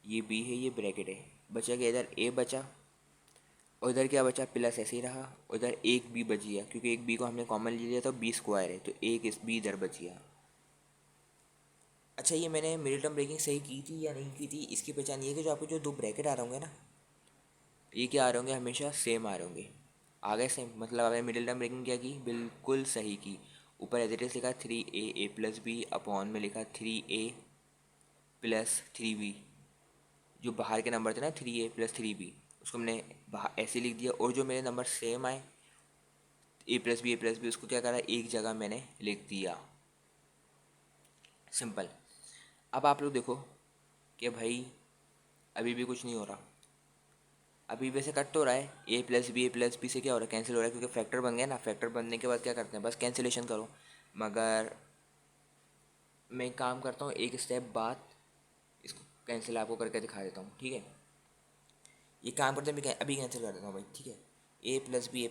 ये बी है, ये ब्रैकेट है। बचेगा इधर ए बचा और इधर क्या बचा, प्लस ऐसे ही रहा। उधर एक बी बच गया क्योंकि एक बी को हमने कॉमन ले लिया तो बी स्क्वायर है तो एक इस बी इधर बच गया। अच्छा, ये मैंने मिडिल टर्म ब्रेकिंग सही की थी या नहीं की थी, इसकी पहचान ये है कि जो आपको जो दो ब्रैकेट आ रहे होंगे ना, ये क्या आ रहे होंगे, हमेशा सेम आ रहे होंगे। आ गए सेम, मतलब आपने मिडिल टर्म ब्रेकिंग क्या की, बिल्कुल सही की। ऊपर एज इट इज लिखा 3A प्लस बी, अपॉन में लिखा 3A प्लस 3B। जो बाहर के नंबर थे ना 3A प्लस 3B, उसको हमने बाहर ऐसे लिख दिया। और जो मेरे नंबर सेम आए ए प्लस बी उसको क्या करा, एक जगह मैंने लिख दिया, सिंपल। अब आप लोग देखो कि भाई अभी भी कुछ नहीं हो रहा। अभी वैसे कट तो रहा है, ए प्लस बी से क्या हो रहा है, कैंसिल हो रहा है क्योंकि फैक्टर बन गया ना। फैक्टर बनने के बाद क्या करते हैं, बस कैंसिलेशन करो। मगर मैं एक काम करता हूँ, एक स्टेप बाद इसको कैंसिल आपको करके दिखा देता हूँ, ठीक है। ये काम करते हैं, मैं अभी कैंसिल कर देता हूँ भाई, ठीक है। ए प्लस बी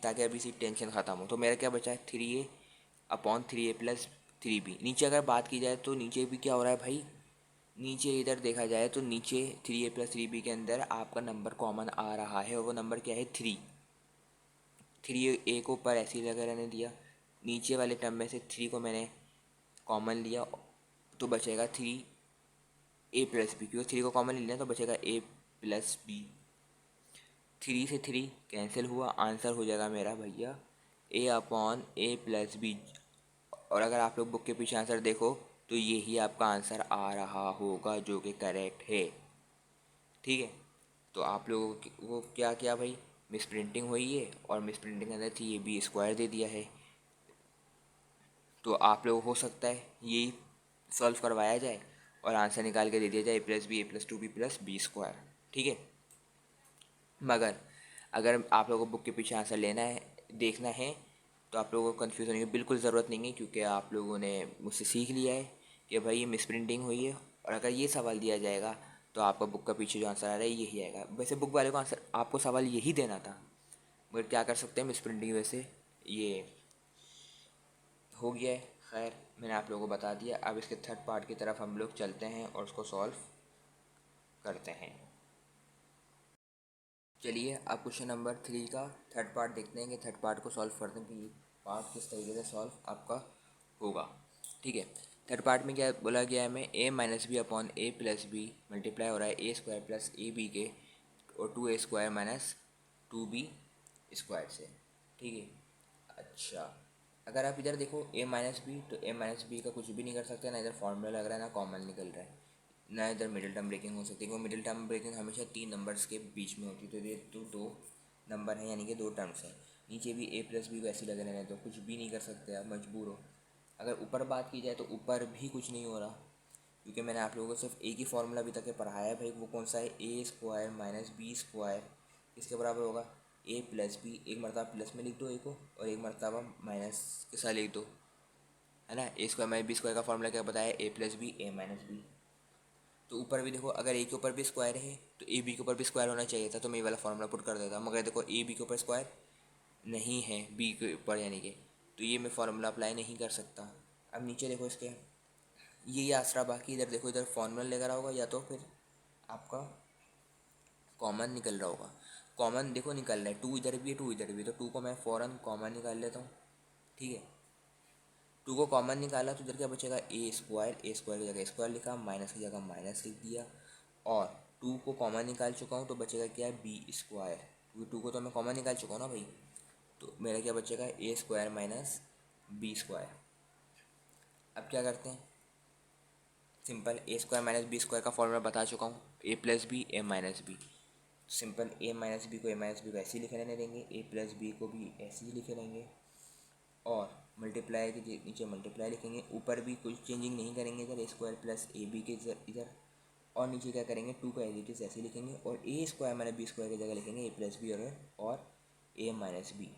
ताकि अभी से टेंशन ख़त्म हो। तो मेरा क्या बचा है 3A upon 3A plus 3B। नीचे अगर बात की जाए तो नीचे भी क्या हो रहा है भाई, नीचे इधर देखा जाए तो नीचे 3A प्लस 3B के अंदर आपका नंबर कॉमन आ रहा है और वो नंबर क्या है 3। 3A को ऊपर ऐसे ही लगा रहने दिया, नीचे वाले टर्म में से 3 को मैंने कॉमन लिया तो बचेगा 3A प्लस बी, क्योंकि 3 को कॉमन ले लिया तो बचेगा A प्लस बी। 3 से 3 कैंसिल हुआ, आंसर हो जाएगा मेरा भैया A upon A plus B. और अगर आप लोग बुक के पीछे आंसर देखो तो यही आपका आंसर आ रहा होगा जो कि करेक्ट है, ठीक है। तो आप लोगों को क्या किया भाई, मिस प्रिंटिंग हुई है और मिस प्रिंटिंग के अंदर थी ये बी स्क्वायर दे दिया है। तो आप लोग हो सकता है यही सॉल्व करवाया जाए और आंसर निकाल के दे दिया जाए a plus 2B plus b square, ठीक है। मगर अगर आप लोगों को बुक के पीछे आंसर लेना है, देखना है, तो आप लोगों को कन्फ्यूज़ होने की बिल्कुल ज़रूरत नहीं है क्योंकि आप लोगों ने मुझसे सीख लिया है कि भाई ये मिस प्रिंटिंग हुई है। और अगर ये सवाल दिया जाएगा तो आपका बुक का पीछे जो आंसर आ रहा है यही आएगा। वैसे बुक वाले को आंसर आपको सवाल यही देना था, मगर क्या कर सकते हैं, मिस प्रिंटिंग वैसे ये हो गया है। खैर, मैंने आप लोगों को बता दिया। अब इसके थर्ड पार्ट की तरफ हम लोग चलते हैं और उसको सॉल्व करते हैं। चलिए अब क्वेश्चन नंबर 3 का थर्ड पार्ट देखते हैं कि थर्ड पार्ट को सॉल्व करते हैं कि ये पार्ट किस तरीके से सॉल्व आपका होगा, ठीक है। थर्ड पार्ट में क्या बोला गया है, हमें a minus B upon A plus B multiply हो रहा है ए स्क्वायर प्लस ए बी के और 2A square minus 2B square से, ठीक है। अच्छा, अगर आप इधर देखो a माइनस बी तो a माइनस बी का कुछ भी नहीं कर सकते, ना इधर फॉर्मूला लग रहा है ना कॉमन निकल रहा है, ना इधर मिडिल टर्म ब्रेकिंग हो सकती है क्योंकि मिडिल टर्म ब्रेकिंग हमेशा 3 नंबर्स के बीच में होती है। तो ये तो 2 नंबर हैं यानी कि 2 टर्म्स हैं। नीचे भी a प्लस बी को ऐसे लगे रहने तो कुछ भी नहीं कर सकते, आप मजबूर हो। अगर ऊपर बात की जाए तो ऊपर भी कुछ नहीं हो रहा क्योंकि मैंने आप लोगों को सिर्फ एक ही फार्मूला अभी तक के पढ़ाया है भाई, वो कौन सा है, ए स्क्वायर माइनस बी स्क्वायर इसके बराबर होगा ए प्लस बी। एक मरतबा प्लस में लिख दो ए को और एक मरतबा माइनस के साथ लिख दो, है ना। ए स्क्वायर माइनस बी स्क्वायर का फार्मूला क्या बताया, ए plus b a minus B. तो ऊपर भी देखो अगर ए के ऊपर भी स्क्वायर है तो ए बी के ऊपर भी स्क्वायर होना चाहिए था, तो मैं ये वाला फार्मूला पुट कर देता। मगर देखो ए बी के ऊपर स्क्वायर नहीं है बी के ऊपर यानी कि, तो ये मैं फार्मूला अप्लाई नहीं कर सकता। अब नीचे देखो इसके ये आसरा, बाकी इधर देखो इधर फार्मूला लेकर होगा या तो फिर आपका कॉमन निकल रहा होगा। कॉमन देखो निकल रहा है, 2 इधर भी है 2 इधर भी है, तो 2 को मैं फ़ौरन कॉमन निकाल लेता हूँ, ठीक है। टू को कॉमन निकाला तो इधर क्या बचेगा ए स्क्वायर की जगह स्क्वायर लिखा, माइनस की जगह माइनस लिख दिया। और टू को कॉमन निकाल चुका हूँ तो बचेगा क्या बी स्क्वायर, क्योंकि टू को तो मैं कॉमन निकाल चुका हूँ ना भाई। तो मेरा क्या बचेगा ए स्क्वायर माइनस बी स्क्वायर। अब क्या करते हैं, सिंपल ए स्क्वायर माइनस बी स्क्वायर का फॉर्मूला बता चुका हूँ, ए plus b a minus B. Simple A minus B को ए माइनस बी को ऐसे ही लिखे रहने देंगे, ए प्लस बी को भी ऐसे ही लिखे रहेंगे। और मल्टीप्लाई के नीचे मल्टीप्लाई लिखेंगे, ऊपर भी कुछ चेंजिंग नहीं करेंगे इधर, ए स्क्वायर प्लस ए बी के इधर। और नीचे क्या करेंगे, टू का एज इट इज़ ऐसे लिखेंगे और ए स्क्वायर माइनस बी स्क्वायर की जगह लिखेंगे ए प्लस बी और ए माइनस बी।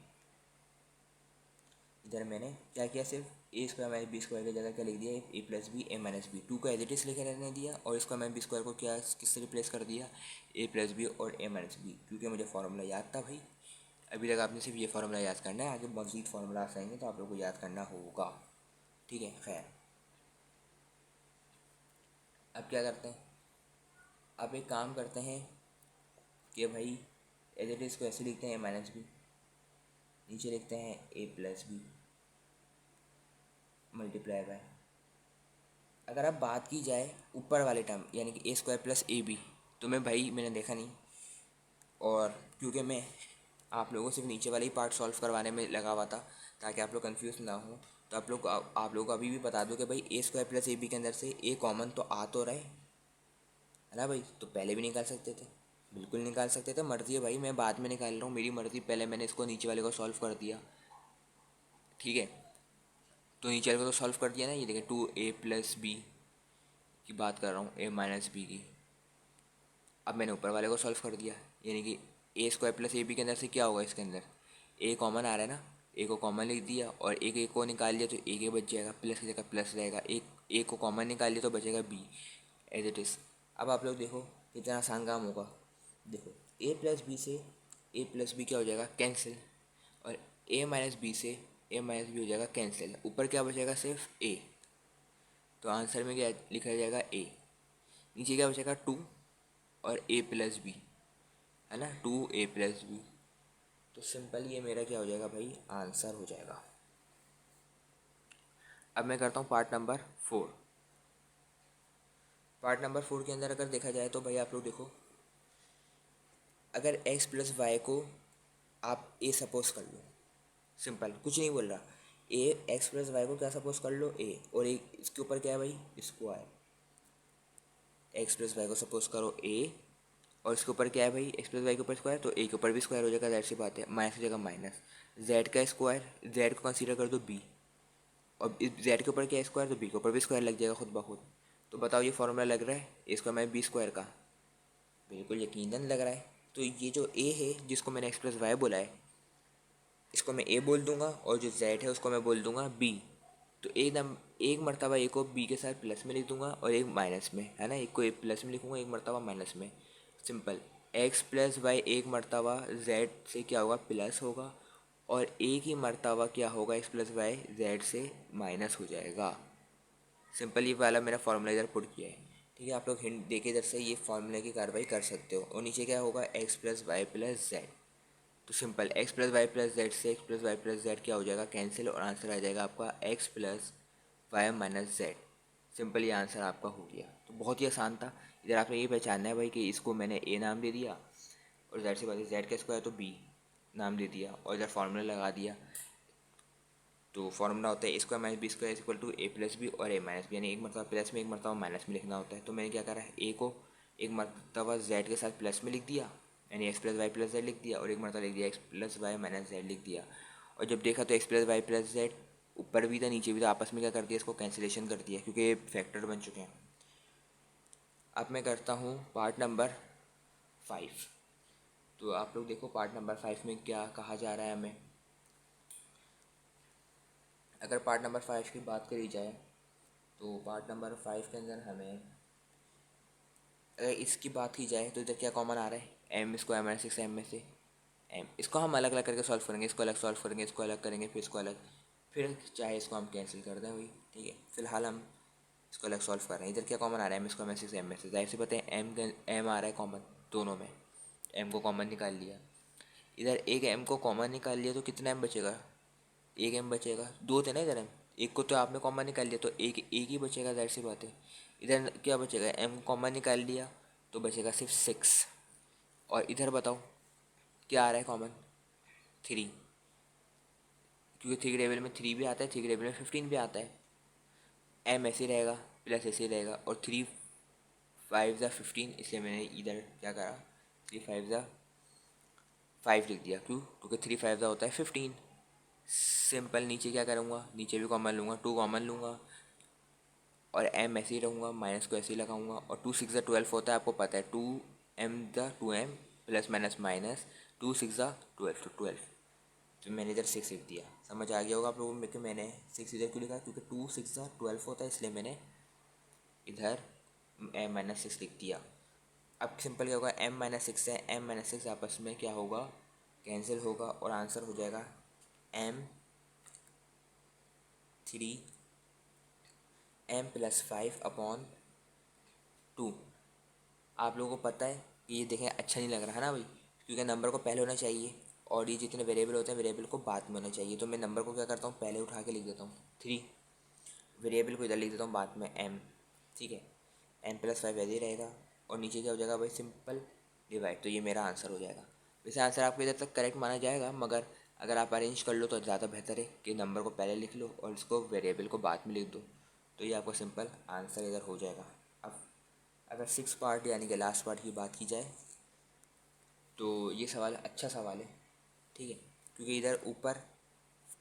इधर मैंने क्या किया, सिर्फ a square minus b square की जगह क्या लिख दिया, a plus b a minus b. Two का एज इट इज़ लिखे रहने दिया और स्क्वायर माइनस बी स्क्वायर को क्या किससे रिप्लेस कर दिया, ए प्लस बी और ए माइनस बी, क्योंकि मुझे फॉर्मूला याद था भाई। अभी तक आपने सिर्फ ये फार्मूला याद करना है, आगे मज़ीद फार्मूला आएंगे तो आप लोग को याद करना होगा, ठीक है। खैर अब क्या करते हैं, अब एक काम करते हैं कि भाई एज इट इज़ को ऐसे लिखते हैं ए माइनस बी, नीचे लिखते हैं ए प्लस बी मल्टीप्लाई बाय, अगर अब बात की जाए ऊपर वाले टर्म यानी कि ए स्क्वायर प्लस ए बी, तो मैं भाई मैंने देखा नहीं, और क्योंकि मैं आप लोगों को सिर्फ नीचे वाले ही पार्ट सॉल्व करवाने में लगा हुआ था ताकि आप लोग कंफ्यूज ना हो, तो आप लोग को अभी भी बता दो कि भाई ए स्क्वायर प्लस ए बी के अंदर से ए कॉमन तो आ तो रहे है ना भाई। तो पहले भी निकाल सकते थे, बिल्कुल निकाल सकते थे, मर्जी है भाई, मैं बाद में निकाल रहा हूँ, मेरी मर्जी। पहले मैंने इसको नीचे वाले को सॉल्व कर दिया, ठीक है। तो नीचे वाले को तो सॉल्व कर दिया ना, ये देखिए टू ए प्लस बी की बात कर रहा हूँ, ए माइनस बी की। अब मैंने ऊपर वाले को सॉल्व कर दिया, यानी कि ए स्क्वायर प्लस ए बी के अंदर से क्या होगा, इसके अंदर ए कॉमन आ रहा है ना, ए को कॉमन लिख दिया और एक ए को निकाल लिया तो ए के बच जाएगा, प्लस की जगह प्लस रहेगा, एक ए को कॉमन निकाल लिया तो बचेगा बी एज इट इज़। अब आप लोग देखो कितना आसान काम होगा, देखो ए प्लस बी क्या हो जाएगा कैंसिल, और ए माइनस बी से ए माइनस बी हो जाएगा कैंसिल, ऊपर क्या बचेगा सिर्फ ए, तो आंसर में क्या लिखा जाएगा ए, नीचे क्या बचेगा टू और ए प्लस बी, है ना, टू ए प्लस बी। तो सिंपल ये मेरा क्या हो जाएगा भाई, आंसर हो जाएगा। अब मैं करता हूँ पार्ट नंबर 4। पार्ट नंबर 4 के अंदर अगर देखा जाए तो भाई आप लोग देखो, अगर x प्लस वाई को आप ए सपोज कर लो, सिंपल कुछ नहीं बोल रहा, ए एक्स प्लस वाई को क्या सपोज कर लो ए, और एक इसके ऊपर क्या है भाई स्क्वायर, एक्स प्लस वाई को सपोज करो ए और इसके ऊपर क्या है भाई एक्स प्लस वाई के ऊपर स्क्वायर, तो ए के ऊपर भी स्क्वायर हो जाएगा, ज़ाहिर सी बात है, माइनस की जगह माइनस, जेड का स्क्वायर, जेड को कंसीडर कर दो बी, और इस जेड के ऊपर क्या है स्क्वायर, तो बी के ऊपर भी स्क्वायर लग जाएगा खुद ब खुद। तो बताओ ये फॉर्मूला लग रहा है ए स्क्वायर माइनस बी स्क्वायर का, बिल्कुल यकीनन लग रहा है। तो ये जो ए है जिसको मैंने एक्स प्लस वाई बोला है, इसको मैं ए बोल दूंगा और जो जेड है उसको मैं बोल दूंगा बी। तो एकदम एक मरतबा ए को बी के साथ प्लस में लिख दूंगा और एक माइनस में, है ना, एक को ए प्लस में लिखूंगा, एक मरतबा माइनस में। सिंपल एक्स प्लस वाई एक मरतबा जेड से क्या होगा प्लस होगा, और एक ही मरतबा क्या होगा एक्स प्लस वाई जेड से माइनस हो जाएगा। सिंपल ये वाला मेरा फॉर्मूला इधर पुट किया है, ठीक है। आप लोग हिंट देके इधर से ये फॉर्मूले की कार्रवाई कर सकते हो। और नीचे क्या होगा x plus y plus z, तो simple x plus y plus z से x plus y plus z क्या हो जाएगा कैंसिल, और आंसर आ जाएगा आपका x plus y minus z. Simple ये आंसर आपका हो गया। तो बहुत ही आसान था। इधर आपने ये पहचानना है भाई कि इसको मैंने ए नाम दे दिया, और जेड से बात जेड का स्क्वायर तो बी नाम दे दिया, और इधर फार्मूला लगा दिया। तो फार्मूला होता है ए square minus b square equal to a plus B और ए माइनस बी, यानी एक मरतबा प्लस में एक मरतबा माइनस में लिखना होता है। तो मैंने क्या करा है, ए को एक मरतबा जेड के साथ प्लस में लिख दिया, यानी x plus y plus z लिख दिया, और एक मरतबा लिख दिया x plus y minus z लिख दिया। और जब देखा तो x plus y plus z ऊपर भी था नीचे भी था, आपस में क्या कर दिया, इसको कैंसिलेशन कर दिया क्योंकि ये फैक्टर बन चुके हैं। अब मैं करता हूँ पार्ट नंबर 5। तो आप लोग देखो पार्ट नंबर 5 में क्या कहा जा रहा है हमें। अगर पार्ट नंबर 5 की बात करी जाए तो पार्ट नंबर 5 के अंदर हमें अगर इसकी बात की जाए तो इधर क्या कॉमन आ रहा है, एम स्क्वायर माइनस 6 एम में से एम, इसको हम अलग अलग करके सॉल्व करेंगे, इसको अलग सॉल्व करेंगे, इसको अलग करेंगे, फिर इसको अलग, फिर चाहे इसको हम कैंसिल कर दें वही, ठीक है। फिलहाल हम इसको अलग सॉल्व कर रहे हैं। इधर क्या कॉमन आ रहा है, एम स्क्वायर माइनस 6 एम में से, जाहिर से पता है एम आ रहा है कॉमन दोनों में, एम को कॉमन निकाल लिया। इधर एक एम को कॉमन निकाल लिया तो कितना एम बचेगा, एक एम बचेगा, दो थे ना इधर एम, एक को तो आपने कॉमन निकाल लिया, तो एक ही बचेगा, ज़ाहिर सी बात है। इधर क्या बचेगा, एम कॉमन निकाल लिया तो बचेगा सिर्फ 6। और इधर बताओ क्या आ रहा है कॉमन, 3, क्योंकि 3 के टेबल में 3 भी आता है, 3 के टेबल में 15 भी आता है। एम ऐसे ही रहेगा, प्लस ऐसे ही रहेगा, और 3 5 ज़ा 15, इसलिए मैंने इधर क्या करा, 3 5 ज़ा 5 लिख दिया। क्यों, क्योंकि 3 5 ज़ा होता है 15। सिंपल, नीचे क्या करूँगा, नीचे भी कॉमन लूँगा, 2 कॉमन लूँगा, और एम ऐसे ही रहूँगा, माइनस को ऐसे ही लगाऊंगा। और 2 6 ज़ा 12 होता है, आपको पता है, 2m ज़ा 2m प्लस माइनस माइनस 2 6 ज़ा 12, तो 12। तो मैंने इधर 6 लिख दिया। समझ आ गया होगा आप लोगों में कि मैंने 6 इधर क्यों लिखा, क्योंकि 2 6 ज़ा 12 होता है, इसलिए मैंने इधर m माइनस 6 लिख दिया। अब सिंपल क्या होगा, m माइनस 6 है, m माइनस 6 आपस में क्या होगा, कैंसिल होगा, और आंसर हो जाएगा m प्लस 5 अपॉन 2। आप लोगों को पता है कि ये देखें अच्छा नहीं लग रहा है ना भाई, क्योंकि नंबर को पहले होना चाहिए, और ये जितने वेरिएबल होते हैं वेरिएबल को बाद में होना चाहिए। तो मैं नंबर को क्या करता हूँ, पहले उठा के लिख देता हूँ 3, वेरिएबल को इधर लिख देता हूँ बाद में m। ठीक है, m प्लस 5 वैसे ही रहेगा, और नीचे क्या हो जाएगा भाई, सिंपल डिवाइड। तो ये मेरा आंसर हो जाएगा। वैसे आंसर आपको इधर तक करेक्ट माना जाएगा, मगर अगर आप अरेंज कर लो तो ज़्यादा बेहतर है कि नंबर को पहले लिख लो और इसको वेरिएबल को बाद में लिख दो, तो ये आपको सिंपल आंसर इधर हो जाएगा। अब अगर 6 पार्ट यानी कि लास्ट पार्ट की बात की जाए, तो ये सवाल अच्छा सवाल है, ठीक है, क्योंकि इधर ऊपर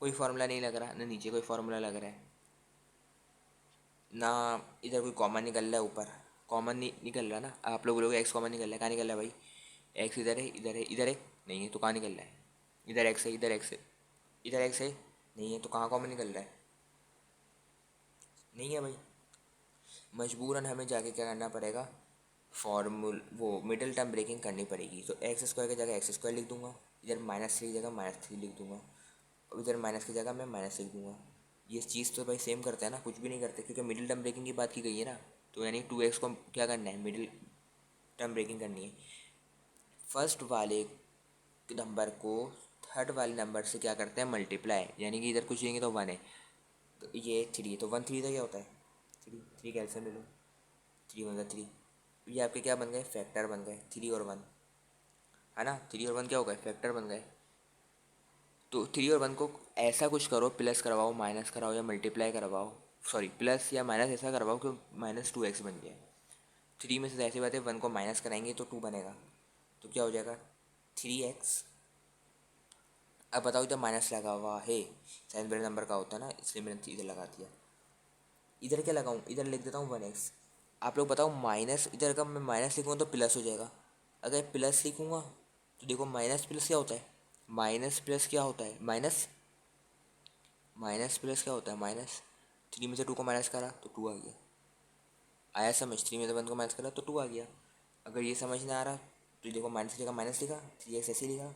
कोई फार्मूला नहीं लग रहा, ना नीचे कोई फार्मूला लग रहा है, ना इधर कोई कॉमन निकल रहा है, ऊपर कॉमन नहीं निकल रहा ना। आप लोग बोलोगे एक्स कॉमन निकल रहा है, कहाँ निकल रहा है भाई, एक्स इधर है, इधर है, इधर है, नहीं है तो कहाँ निकल रहा है, इधर एक्स है, इधर एक्स है, इधर एक्स है, नहीं है तो कहाँ कॉमन निकल रहा है, नहीं है भाई। मजबूरन हमें जाके क्या करना पड़ेगा, फॉर्मूल वो मिडिल टर्म ब्रेकिंग करनी पड़ेगी। तो एक्स स्क्वायर की जगह एक्स स्क्वायर लिख दूंगा, इधर -3 की जगह -3 लिख दूंगा, और इधर माइनस की जगह मैं माइनस लिख दूंगा। ये चीज़ तो भाई सेम करते हैं ना, कुछ भी नहीं करते, क्योंकि मिडिल टर्म ब्रेकिंग की बात की गई है ना। तो यानी 2x को क्या करना है, मिडिल टर्म ब्रेकिंग करनी है। फर्स्ट वाले नंबर को थर्ड वाले नंबर से क्या करते हैं, मल्टीप्लाई, यानी कि इधर कुछ लेंगे तो 1 है, तो ये 3, तो 1 3 का क्या होता है, 3 3 कैल्सियम ले लो, 3 1 3, ये आपके क्या बन गए, फैक्टर बन गए, 3 और 1, है ना। 3 और 1 क्या हो गए, फैक्टर बन गए। तो 3 और 1 को ऐसा कुछ करो, प्लस करवाओ, माइनस कराओ, या मल्टीप्लाई करवाओ, सॉरी प्लस या माइनस ऐसा करवाओ कि -2x बन जाए। 3 में से ऐसी बात है, 1 को माइनस कराएंगे तो 2 बनेगा, तो क्या हो जाएगा 3x। अब बताओ, इधर माइनस लगा हुआ है, साइन बड़े नंबर का होता है ना, इसलिए मैंने इधर लगा दिया। इधर क्या लगाऊँ, इधर लिख देता हूँ 1x। आप लोग बताओ, माइनस इधर का मैं माइनस लिखूँगा तो प्लस हो जाएगा, अगर प्लस लिखूँगा तो देखो माइनस प्लस क्या होता है, माइनस प्लस क्या होता है, माइनस माइनस प्लस क्या होता है, माइनस। 3 में से 2 को माइनस करा तो 2 आ गया, आया समझ, 3 में से 1 को माइनस करा तो 2 आ गया। अगर ये समझ ना आ रहा तो देखो माइनस की जगह माइनस लिखा, 3x ऐसे लिखा।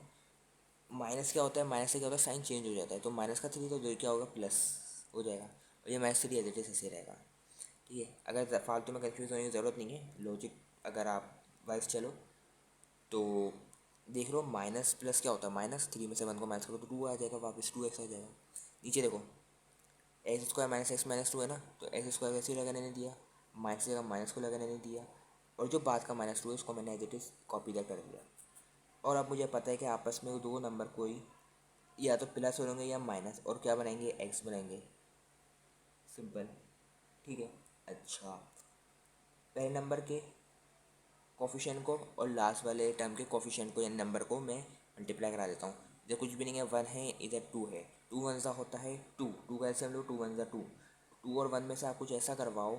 माइनस क्या होता है, माइनस से क्या होता है, साइन चेंज हो जाता है, तो माइनस का 3 तो क्या होगा, प्लस हो जाएगा, और ये -3 एज इट इज ऐसे रहेगा। ठीक है, अगर फालतू में कन्फ्यूज होने की ज़रूरत नहीं है, लॉजिक अगर आप वाइज चलो तो देख लो, माइनस प्लस क्या होता है, -3 में से 1 को माइनस करो तो 2 आ जाएगा, वापस 2x आ जाएगा। नीचे देखो, x square minus x minus 2 है ना, तो एक्स स्क्वायर वैसे ही लगाने नहीं दिया, माइनस की जगह माइनस को लगाने नहीं दिया, और जो बाद का -2 है उसको मैंने एज इट इज़ कॉपी इधर कर दिया। और अब मुझे पता है कि आपस में वो दो नंबर कोई या तो प्लस होंगे या माइनस, और क्या बनाएंगे, एक्स बनाएंगे, सिंपल। ठीक है, अच्छा, पहले नंबर के कोफिशिएंट को और लास्ट वाले टर्म के कोफिशिएंट को यानी नंबर को मैं मल्टीप्लाई करा देता हूँ। इधर कुछ भी नहीं है, 1 है, इधर 2 है, 2 1 ज़ा होता है 2, 2 का ऐसे हम लोग 2 1 ज़ा 2, 2 और 1 में से आप कुछ ऐसा करवाओ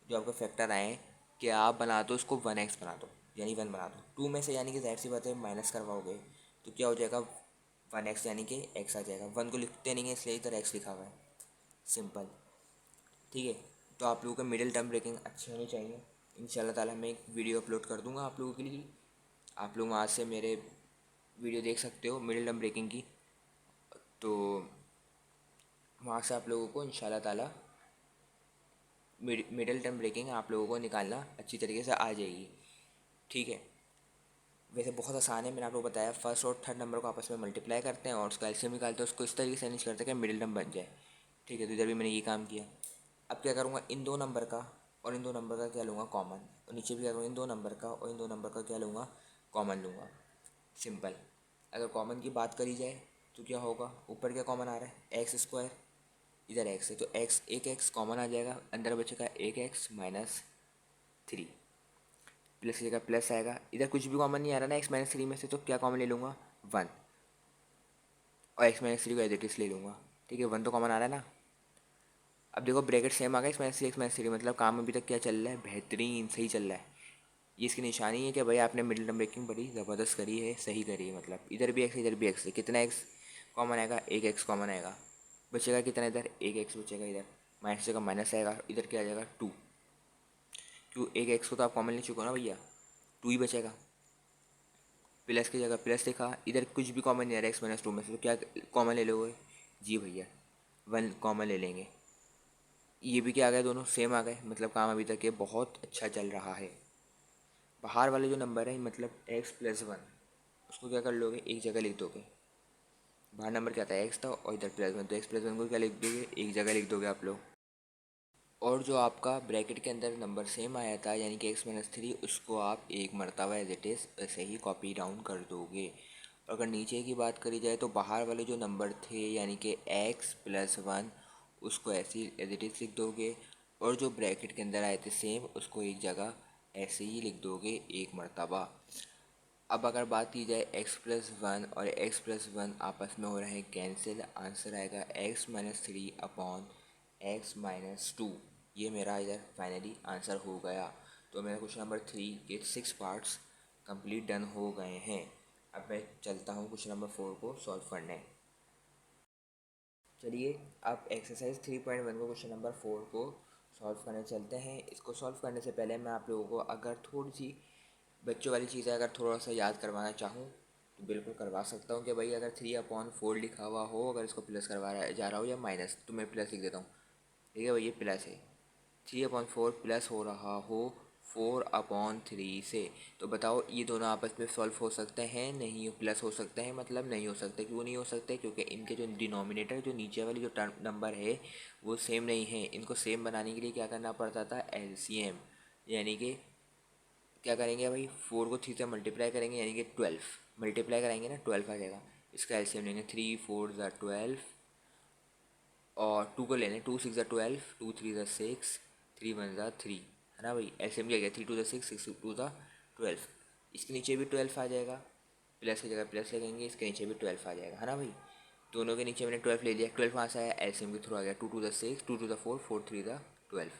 जो आपके फैक्टर आए, कि आप बना दो इसको 1x बना दो, यानी 1 बना दो। 2 में से यानी कि जाहिर सी बात है माइनस करवाओगे तो क्या हो जाएगा, 1x यानी कि x आ जाएगा। 1 को लिखते नहीं है इसलिए इधर x लिखा हुआ है, सिंपल। ठीक है, तो आप लोगों का मिडिल टर्म ब्रेकिंग अच्छी होनी चाहिए। इंशाल्लाह ताला मैं एक वीडियो अपलोड कर दूंगा आप लोगों के लिए, आप लोग वहाँ से मेरे वीडियो देख सकते हो मिडिल टर्म ब्रेकिंग की। तो वहाँ से आप लोगों को इंशाल्लाह ताला मिडिल टर्म ब्रेकिंग आप लोगों को निकालना अच्छी तरीके से आ जाएगी। ठीक है, वैसे बहुत आसान है, मैंने आप लोग को बताया, फर्स्ट और थर्ड नंबर को आपस में मल्टीप्लाई करते हैं और उसका एलसीएम निकालते हैं, उसको इस तरीके से अरेंज करते हैं कि मिडिल टर्म बन जाए। ठीक है, तो इधर भी मैंने ये काम किया। अब क्या करूँगा, इन दो नंबर का और इन दो नंबर का क्या लूँगा, कॉमन। और नीचे भी क्या करूँगा, इन दो नंबर का और इन दो नंबर का क्या लूँगा, कॉमन लूँगा। सिंपल। अगर कॉमन की बात करी जाए तो क्या होगा, ऊपर क्या कॉमन आ रहा है, एक्स स्क्वायर, इधर एक्स है तो एक्स, एक एक्स कॉमन आ जाएगा, अंदर बचेगा एक एक्स माइनस थ्री, प्लस की जगह प्लस आएगा। इधर कुछ भी कॉमन नहीं आ रहा ना एक्स माइनस थ्री में से, तो क्या कॉमन ले लूँगा, वन, और एक्स माइनस थ्री को एज इट इज ले लूँगा। ठीक है, वन तो कॉमन आ रहा है ना। अब देखो ब्रैकेट सेम आ गया, एक्स माइनस थ्री, मतलब काम अभी तक क्या चल रहा है, बेहतरीन सही चल रहा है। ये इसकी निशानी है कि भाई आपने मिडिल टर्म ब्रेकिंग बड़ी ज़बरदस्त करी है, सही करी है। मतलब इधर भी एक्स इधर भी एक्स है, कितना एक्स कॉमन आएगा, एक एक्स कॉमन आएगा, बचेगा कितना, इधर एक एक्स बचेगा, इधर माइनस जगह माइनस आएगा, इधर क्या आ जाएगा, टू। क्यों, एक एक्स को तो आप कॉमन ले चुके हो ना भैया, टू ही बचेगा। प्लस की जगह प्लस लिखा, इधर कुछ भी कॉमन नहीं आ रहा एक्स माइनस टू में से, तो क्या कॉमन ले लोगे, जी भैया वन कॉमन ले लेंगे। ये भी क्या आ गए, दोनों सेम आ गए, मतलब काम अभी तक ये बहुत अच्छा चल रहा है। बाहर वाले जो नंबर है मतलब एक्स प्लस वन, उसको क्या कर लोगे, एक जगह लिख दोगे। बाहर नंबर क्या था, एक्स था और इधर प्लस वन, तो एक्स प्लस वन को क्या लिख दोगे, एक जगह लिख दोगे आप लोग। और जो आपका ब्रैकेट के अंदर नंबर सेम आया था यानी कि एक्स माइनस थ्री, उसको आप एक मरतबा एज इट इज़ ऐसे ही कॉपी डाउन कर दोगे। और अगर नीचे की बात करी जाए तो बाहर वाले जो नंबर थे यानी कि एक्स प्लस वन, उसको ऐसे ही एज इट इज़ लिख दोगे। और जो ब्रैकेट के अंदर आए थे सेम, उसको एक जगह ऐसे ही लिख दोगे एक मरतबा। अब अगर बात की जाए एक्स प्लस वन और एक्स प्लस वन आपस में हो रहे हैं कैंसिल, आंसर आएगा x minus three upon x minus two. ये मेरा इधर फाइनली आंसर हो गया। तो मेरा क्वेश्चन नंबर थ्री के 6 पार्ट्स कंप्लीट डन हो गए हैं। अब मैं चलता हूँ क्वेश्चन नंबर 4 को सॉल्व करने। चलिए अब एक्सरसाइज 3.1 को क्वेश्चन नंबर 4 को सॉल्व करने चलते हैं। इसको सॉल्व करने से पहले मैं आप लोगों को अगर थोड़ी सी बच्चों वाली चीज़ें अगर थोड़ा सा याद करवाना चाहूँ तो बिल्कुल करवा सकता हूँ कि भाई अगर 3/4 लिखा हुआ हो, अगर इसको प्लस करवा जा रहा हो या माइनस, तो मैं प्लस लिख देता हूँ। ठीक है भाई, ये प्लस है, 3/4 प्लस हो रहा हो 4/3 से, तो बताओ ये दोनों आपस में सॉल्व हो सकते हैं, नहीं प्लस हो सकते हैं, मतलब नहीं हो सकते। क्यों नहीं हो सकते, क्योंकि इनके जो डिनोमिनेटर जो नीचे वाली जो टर्म नंबर है वो सेम नहीं है। इनको सेम बनाने के लिए क्या करना पड़ता था, एलसीएम, यानी कि क्या करेंगे भाई, 4 को 3 से मल्टीप्लाई करेंगे यानी कि 12 मल्टीप्लाई कराएंगे ना, 12 आ जाएगा। इसका एलसीएम लेंगे, 3 4 ज़ा 12, और 2 को ले लें, 2 6 ज़ा 12, 2 3 ज़ा 6, 3 1 ज़ा 3, है ना भाई। एलसीएम क्या गया, 3 2 ज़ा 6, 6 2 ज़ा 12। इसके नीचे भी 12 आ जाएगा, प्लस की जगह प्लस लगेंगे, इसके नीचे भी 12 आ जाएगा, है ना भाई। दोनों के नीचे मैंने 12 ले लिया, 12 कहाँ से आया, एलसीएम के थ्रू आ गया, 2 2 ज़ा 6, 2 2 ज़ा 4, 4 3 ज़ा 12।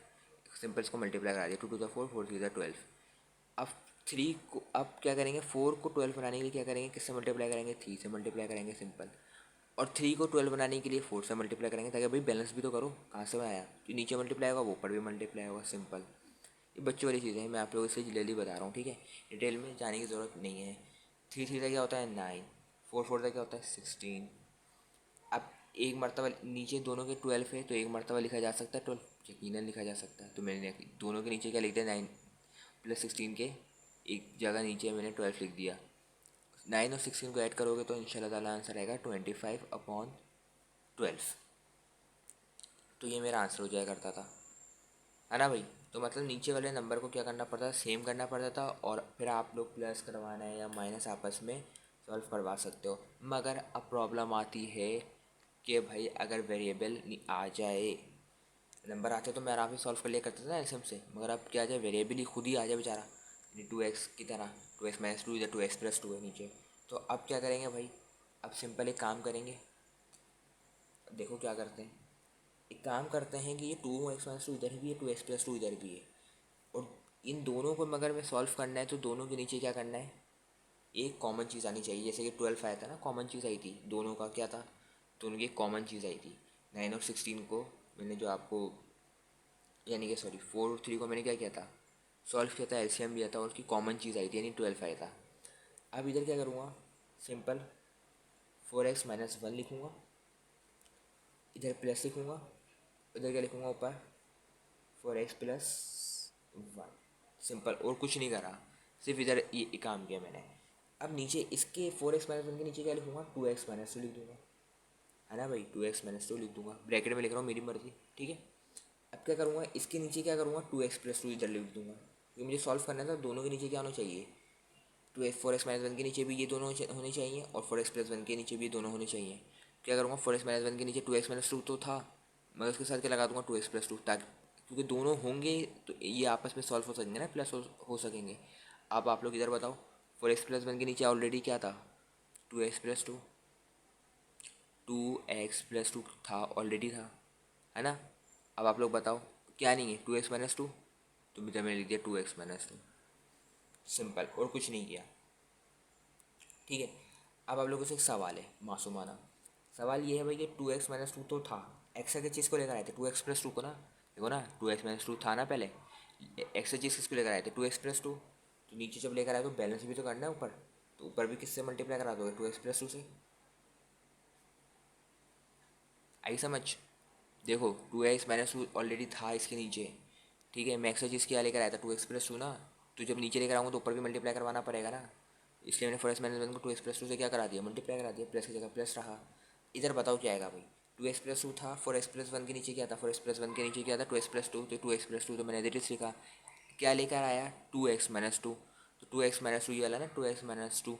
सिंपल इसको मल्टीप्लाई करा दिया, 2 2 ज़ा 4, 4 3 ज़ा 12। अब थ्री को अब क्या करेंगे, 4 को 12 बनाने के लिए क्या करेंगे, किससे मल्टीप्लाई करेंगे, 3 से मल्टीप्लाई करेंगे सिंपल। और 3 को 12 बनाने के लिए 4 से मल्टीप्लाई करेंगे, ताकि भाई बैलेंस भी तो करो, कहाँ से आया, जो नीचे मल्टीप्लाई होगा वो ऊपर भी मल्टीप्लाई होगा, सिंपल। ये बच्चों वाली चीज़ें हैं, मैं आप लोगों से जल्दी बता रहा हूँ, ठीक है, डिटेल में जाने की ज़रूरत नहीं है। 3 3 का क्या होता है 9, 4 4 का क्या होता है 16। अब एक मरतबा नीचे दोनों के 12 है तो एक मरतबा लिखा जा सकता है 12, यकीनन लिखा जा सकता है। तो मैंने दोनों के नीचे क्या लिख दिया, 9 प्लस 16 के एक जगह नीचे मैंने 12 लिख दिया। 9 और 16 को ऐड करोगे तो इंशाल्लाह ताला आंसर आएगा 25/12। तो ये मेरा आंसर हो जाया करता था, है ना भाई। तो मतलब नीचे वाले नंबर को क्या करना पड़ता था, सेम करना पड़ता था, और फिर आप लोग प्लस करवाना है या माइनस आपस में सॉल्व करवा सकते हो। मगर अब प्रॉब्लम आती है कि भाई अगर वेरिएबल आ जाए, नंबर आते तो मैं आराम से सॉल्व कर लिया करता था एलसीएम से, मगर अब क्या आ जाए, वेरिएबल ही खुद ही आ जाए बेचारा, 2x की तरह, 2x माइनस टू इधर 2x प्लस टू है नीचे। तो अब क्या करेंगे भाई, अब सिंपल एक काम करेंगे। अब देखो क्या करते हैं, एक काम करते हैं कि ये 2x माइनस टू इधर भी है, 2x प्लस टू इधर भी है, और इन दोनों को मगर में सॉल्व करना है तो दोनों के नीचे क्या करना है, एक कॉमन चीज़ आनी चाहिए। जैसे कि 12 आया था ना, कॉमन चीज़ आई थी, दोनों का क्या था, दोनों की एक कॉमन चीज़ आई थी। 9 और 16 को मैंने जो आपको, यानी कि सॉरी 4 और 3 को मैंने क्या किया था, सॉल्व किया था, एलसीएम लिया था और उसकी कॉमन चीज़ आई थी यानी 12 आया था। अब इधर क्या करूँगा, सिंपल 4x-1 लिखूँगा, इधर प्लस लिखूँगा, इधर क्या लिखूँगा ऊपर, 4x+1, सिंपल, और कुछ नहीं करा, सिर्फ इधर ये काम किया मैंने। अब नीचे इसके 4x-1 के नीचे क्या लिखूँगा, 2x-2 लिख दूँगा, है ना भाई, 2x-2 लिख दूंगा, ब्रैकेट में लिख रहा हूँ, मेरी मर्जी, ठीक है। अब क्या करूँगा, इसके नीचे क्या करूँगा, 2x+2 इधर लिख दूंगा, क्योंकि मुझे सॉल्व करना था, दोनों के नीचे क्या होना चाहिए, 4x-1 के नीचे भी ये दोनों होने चाहिए, और 4x+1 के नीचे भी ये दोनों होने चाहिए। क्या करूँगा, 4x-1 के नीचे 2x-2 तो था, मैं उसके साथ क्या लगा दूंगा, 2x+2, ताकि क्योंकि दोनों होंगे तो ये आपस में सॉल्व हो सकेंगे ना, प्लस हो सकेंगे। अब आप लोग इधर बताओ, 4x+1 के नीचे ऑलरेडी क्या था, 2x+2, 2x+2 था, ऑलरेडी था, है ना। अब आप लोग बताओ क्या नहीं है, 2x-2, तो मैंने लिख दिया 2x-2, सिंपल, और कुछ नहीं किया, ठीक है। अब आप लोगों से एक सवाल है मासूमाना, सवाल ये है भाई कि 2x-2 तो था, एक्स्ट्रा के चीज़ को लेकर आए थे, 2x+2 को ना, देखो ना 2x-2 था ना पहले, एक्स्ट्रा चीज़ किसको लेकर आए थे, 2x+2, तो नीचे जब लेकर आए तो बैलेंस भी तो करना है ऊपर, तो ऊपर भी किससे मल्टीप्लाई करा दोगे, 2x+2 से। आई समझ, देखो 2x-2 ऑलरेडी था इसके नीचे, ठीक है, मैं एक्स्ट्रा चीज़ क्या लेकर आया था, 2x+2 ना, तो जब नीचे लेकर आऊँगा तो ऊपर भी मल्टीप्लाई करवाना पड़ेगा ना, इसलिए मैंने 4x-1 को 2x+2 से क्या करा दिया, मल्टीप्लाई करा दिया, प्लस की जगह प्लस रहा। इधर बताओ क्या आएगा भाई, 2x+2 था, 4x+1 के नीचे क्या था, 4x+1 के नीचे क्या था, 2x+2, तो 2x+2 तो मैंने इधर लिखा, क्या लेकर आया, 2x-2, तो 2x-2 ये वाला ना, 2x-2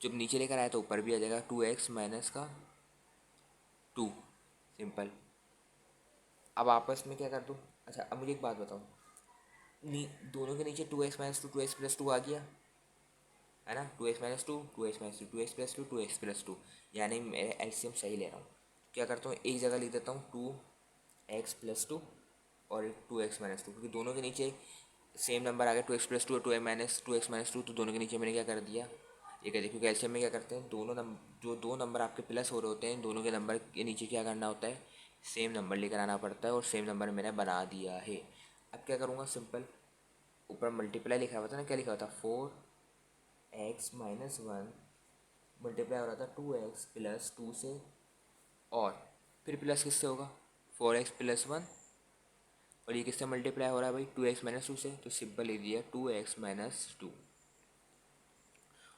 जब नीचे लेकर आया तो ऊपर भी आ जाएगा 2x-2, सिंपल। अब आपस में क्या कर दूँ, अच्छा अब मुझे एक बात बताओ, दोनों के नीचे 2x-2 आ गया, है ना, 2x-2, 2x-2, 2x+2, 2x+2, यानी मैं एलसीएम सही ले रहा हूँ। क्या करता हूँ, एक जगह लिख देता हूँ 2x+2 और 2x-2, क्योंकि दोनों के नीचे सेम नंबर आ गया, 2x+2 और 2x-2, तो दोनों के नीचे मैंने क्या कर दिया, ये कहते, क्योंकि एलसीएम में क्या करते हैं, दोनों नंबर, जो दो नंबर आपके प्लस हो रहे होते हैं, दोनों के नंबर के नीचे क्या करना होता है, सेम नंबर लेकर आना पड़ता है, और सेम नंबर मैंने बना दिया है। अब क्या करूँगा, सिंपल, ऊपर मल्टीप्लाई लिखा हुआ था ना, क्या लिखा हुआ था, 4x-1 मल्टीप्लाई हो रहा था 2x+2 से, और फिर प्लस किससे होगा, 4x+1, और ये किससे मल्टीप्लाई हो रहा है भाई, 2x-2 से, तो सिंपल लिख दिया 2x-2,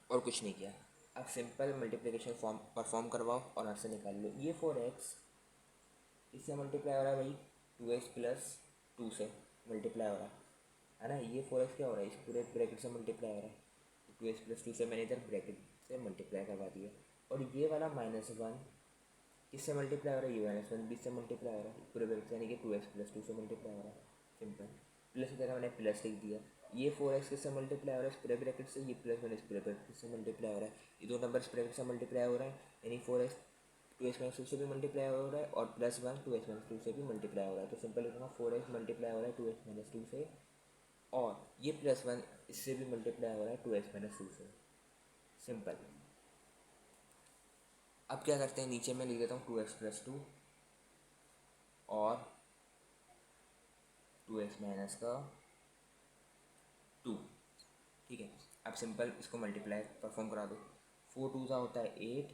और कुछ नहीं किया। अब सिंपल मल्टीप्लिकेशन फॉर्म परफॉर्म करवाओ और आंसर निकाल लो। ये 4x इससे मल्टीप्लाई हो रहा है भाई, 2x+2 से मल्टीप्लाई हो रहा है ना, ये 4x क्या हो रहा है, इस पूरे ब्रैकेट से मल्टीप्लाई हो रहा है, तो 2x+2 से मैंने इधर ब्रैकेट से मल्टीप्लाई करवा दिया, और ये वाला -1 किससे मल्टीप्लाई हो रहा है, ये -1 भी इससे मल्टीप्लाई हो रहा है, पूरे ब्रैकेट से, यानी कि 2x+2 से मल्टीप्लाई हो रहा है, सिंपल, प्लस की जगह मैंने प्लस लिख दिया। ये 4x किससे मल्टीप्लाई हो रहा है, इस पूरे ब्रैकेट से, ये +1 इस पूरे ब्रैकेट से मल्टीप्लाई हो रहा है, ये दो नंबर इस ब्रैकेट से मल्टीप्लाई हो रहा है, यानी 4x 2x-2 से भी मल्टीप्लाई हो रहा है, और +1 2x-2 से भी मल्टीप्लाई हो रहा है, तो सिंपल लिखूँगा 4x मल्टीप्लाई हो रहा है 2x-2 से, और ये +1 इससे भी मल्टीप्लाई हो रहा है 2x-2 से, सिंपल। अब क्या करते हैं, नीचे मैं लिख देता हूँ 2x+2 और 2x-2, ठीक है। अब सिंपल इसको मल्टीप्लाई परफॉर्म करा दो, 4 2 होता है 8,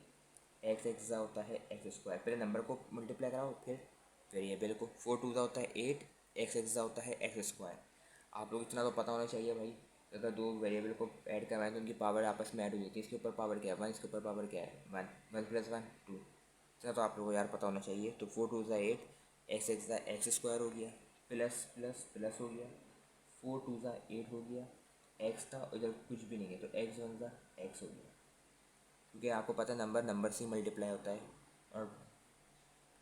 एक्स एक्स होता है x², पहले नंबर को मल्टीप्लाई कराओ फिर वेरिएबल को, 4 2 होता है 8, एक्स एक्स होता है x²। आप लोग इतना तो पता होना चाहिए भाई, अगर दो वेरिएबल को ऐड करवाएं तो उनकी पावर आपस में ऐड हो जाती है, इसके ऊपर पावर क्या है 1, इसके ऊपर पावर क्या है 1, 1 + 1 2, इतना तो आप लोगों को यार पता होना चाहिए। तो 4 2 8, एक्स एक्स हो गया, प्लस प्लस प्लस हो गया, 4 2 8 हो गया, एक्स था इधर कुछ भी नहीं है, तो x1 एक्स हो गया, क्योंकि आपको पता है नंबर नंबर से ही मल्टीप्लाई होता है, और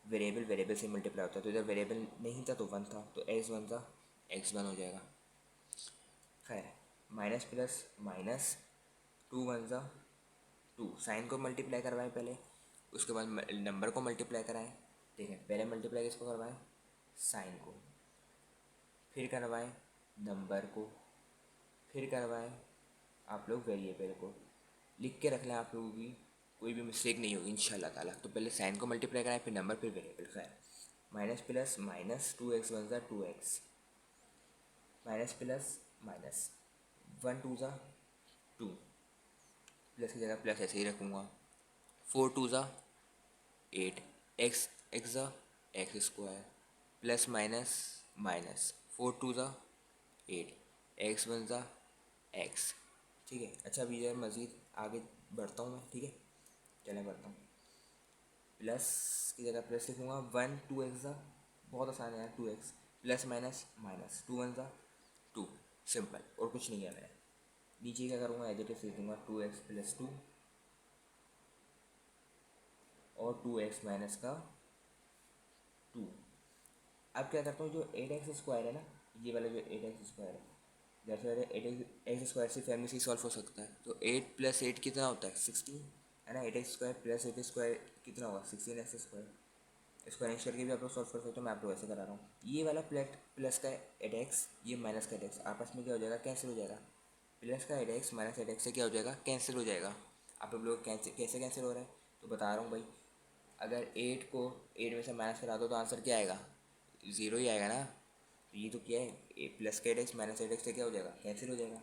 वेरिएबल वेरिएबल से मल्टीप्लाई होता है, तो इधर वेरिएबल नहीं था तो 1 था, तो x1 हो जाएगा। खैर, माइनस प्लस माइनस, 2 साइन को मल्टीप्लाई करवाएं पहले, उसके बाद नंबर को मल्टीप्लाई कराएं, ठीक है, पहले मल्टीप्लाई किसको करवाएं, साइन को, फिर करवाएं नंबर को, फिर करवाएं आप लोग वेरिएबल को, लिख के रख लें आप लोगों की कोई भी मिस्टेक नहीं होगी इंशाल्लाह ताला। तो पहले साइन को मल्टीप्लाई कराएं, फिर नंबर, फिर वेरिएबल। खैर, minus plus minus, 2x minus plus minus, 1 2 2, plus की जगह प्लस ऐसे ही रखूँगा, 4 2 8, एक्स एक्स² plus minus minus, 4 2 8, x1 x, ठीक है। अच्छा अभी यार मज़ीद आगे बढ़ता हूँ मैं, ठीक है, चलें बढ़ता हूँ। प्लस की जगह प्लस लिखूँगा, 1 2x ज़ा, बहुत आसान है यार, 2x प्लस माइनस माइनस, 2 1 ज़ा 2, सिंपल, और कुछ नहीं है मैंने। नीचे क्या करूँगा, एज इट इज लिख दूँगा 2x प्लस 2 और 2x माइनस का 2। अब क्या करता हूँ, जो 8x स्क्वायर है ना, ये वाला जो 8x स्क्वायर है, जैसे वाले 8x स्क्वायर से फैमिली से सॉल्व हो सकता है, तो 8 प्लस 8 कितना होता है, 16 है ना। 8x स्क्वायर प्लस 8 स्क्वायर कितना होगा, 16x स्क्वायर। इसको अरेंज करके भी आप लोग सॉल्व कर सकते हो, मैं आप लोग ऐसे करा रहा हूँ। ये वाला प्लस का 8x, ये माइनस का 8x, आपस में क्या हो जाएगा, कैंसिल हो जाएगा। प्लस का 8x माइनस 8x से क्या हो जाएगा, कैंसिल हो जाएगा। आप लोग कैसे कैंसिल हो रहा है, तो बता रहा हूँ भाई। अगर 8 को 8 में से माइनस करा दो तो आंसर क्या आएगा, 0 ही आएगा ना। तो ये तो क्या है, प्लस का 8x माइनस 8x से क्या हो जाएगा, कैंसिल हो जाएगा।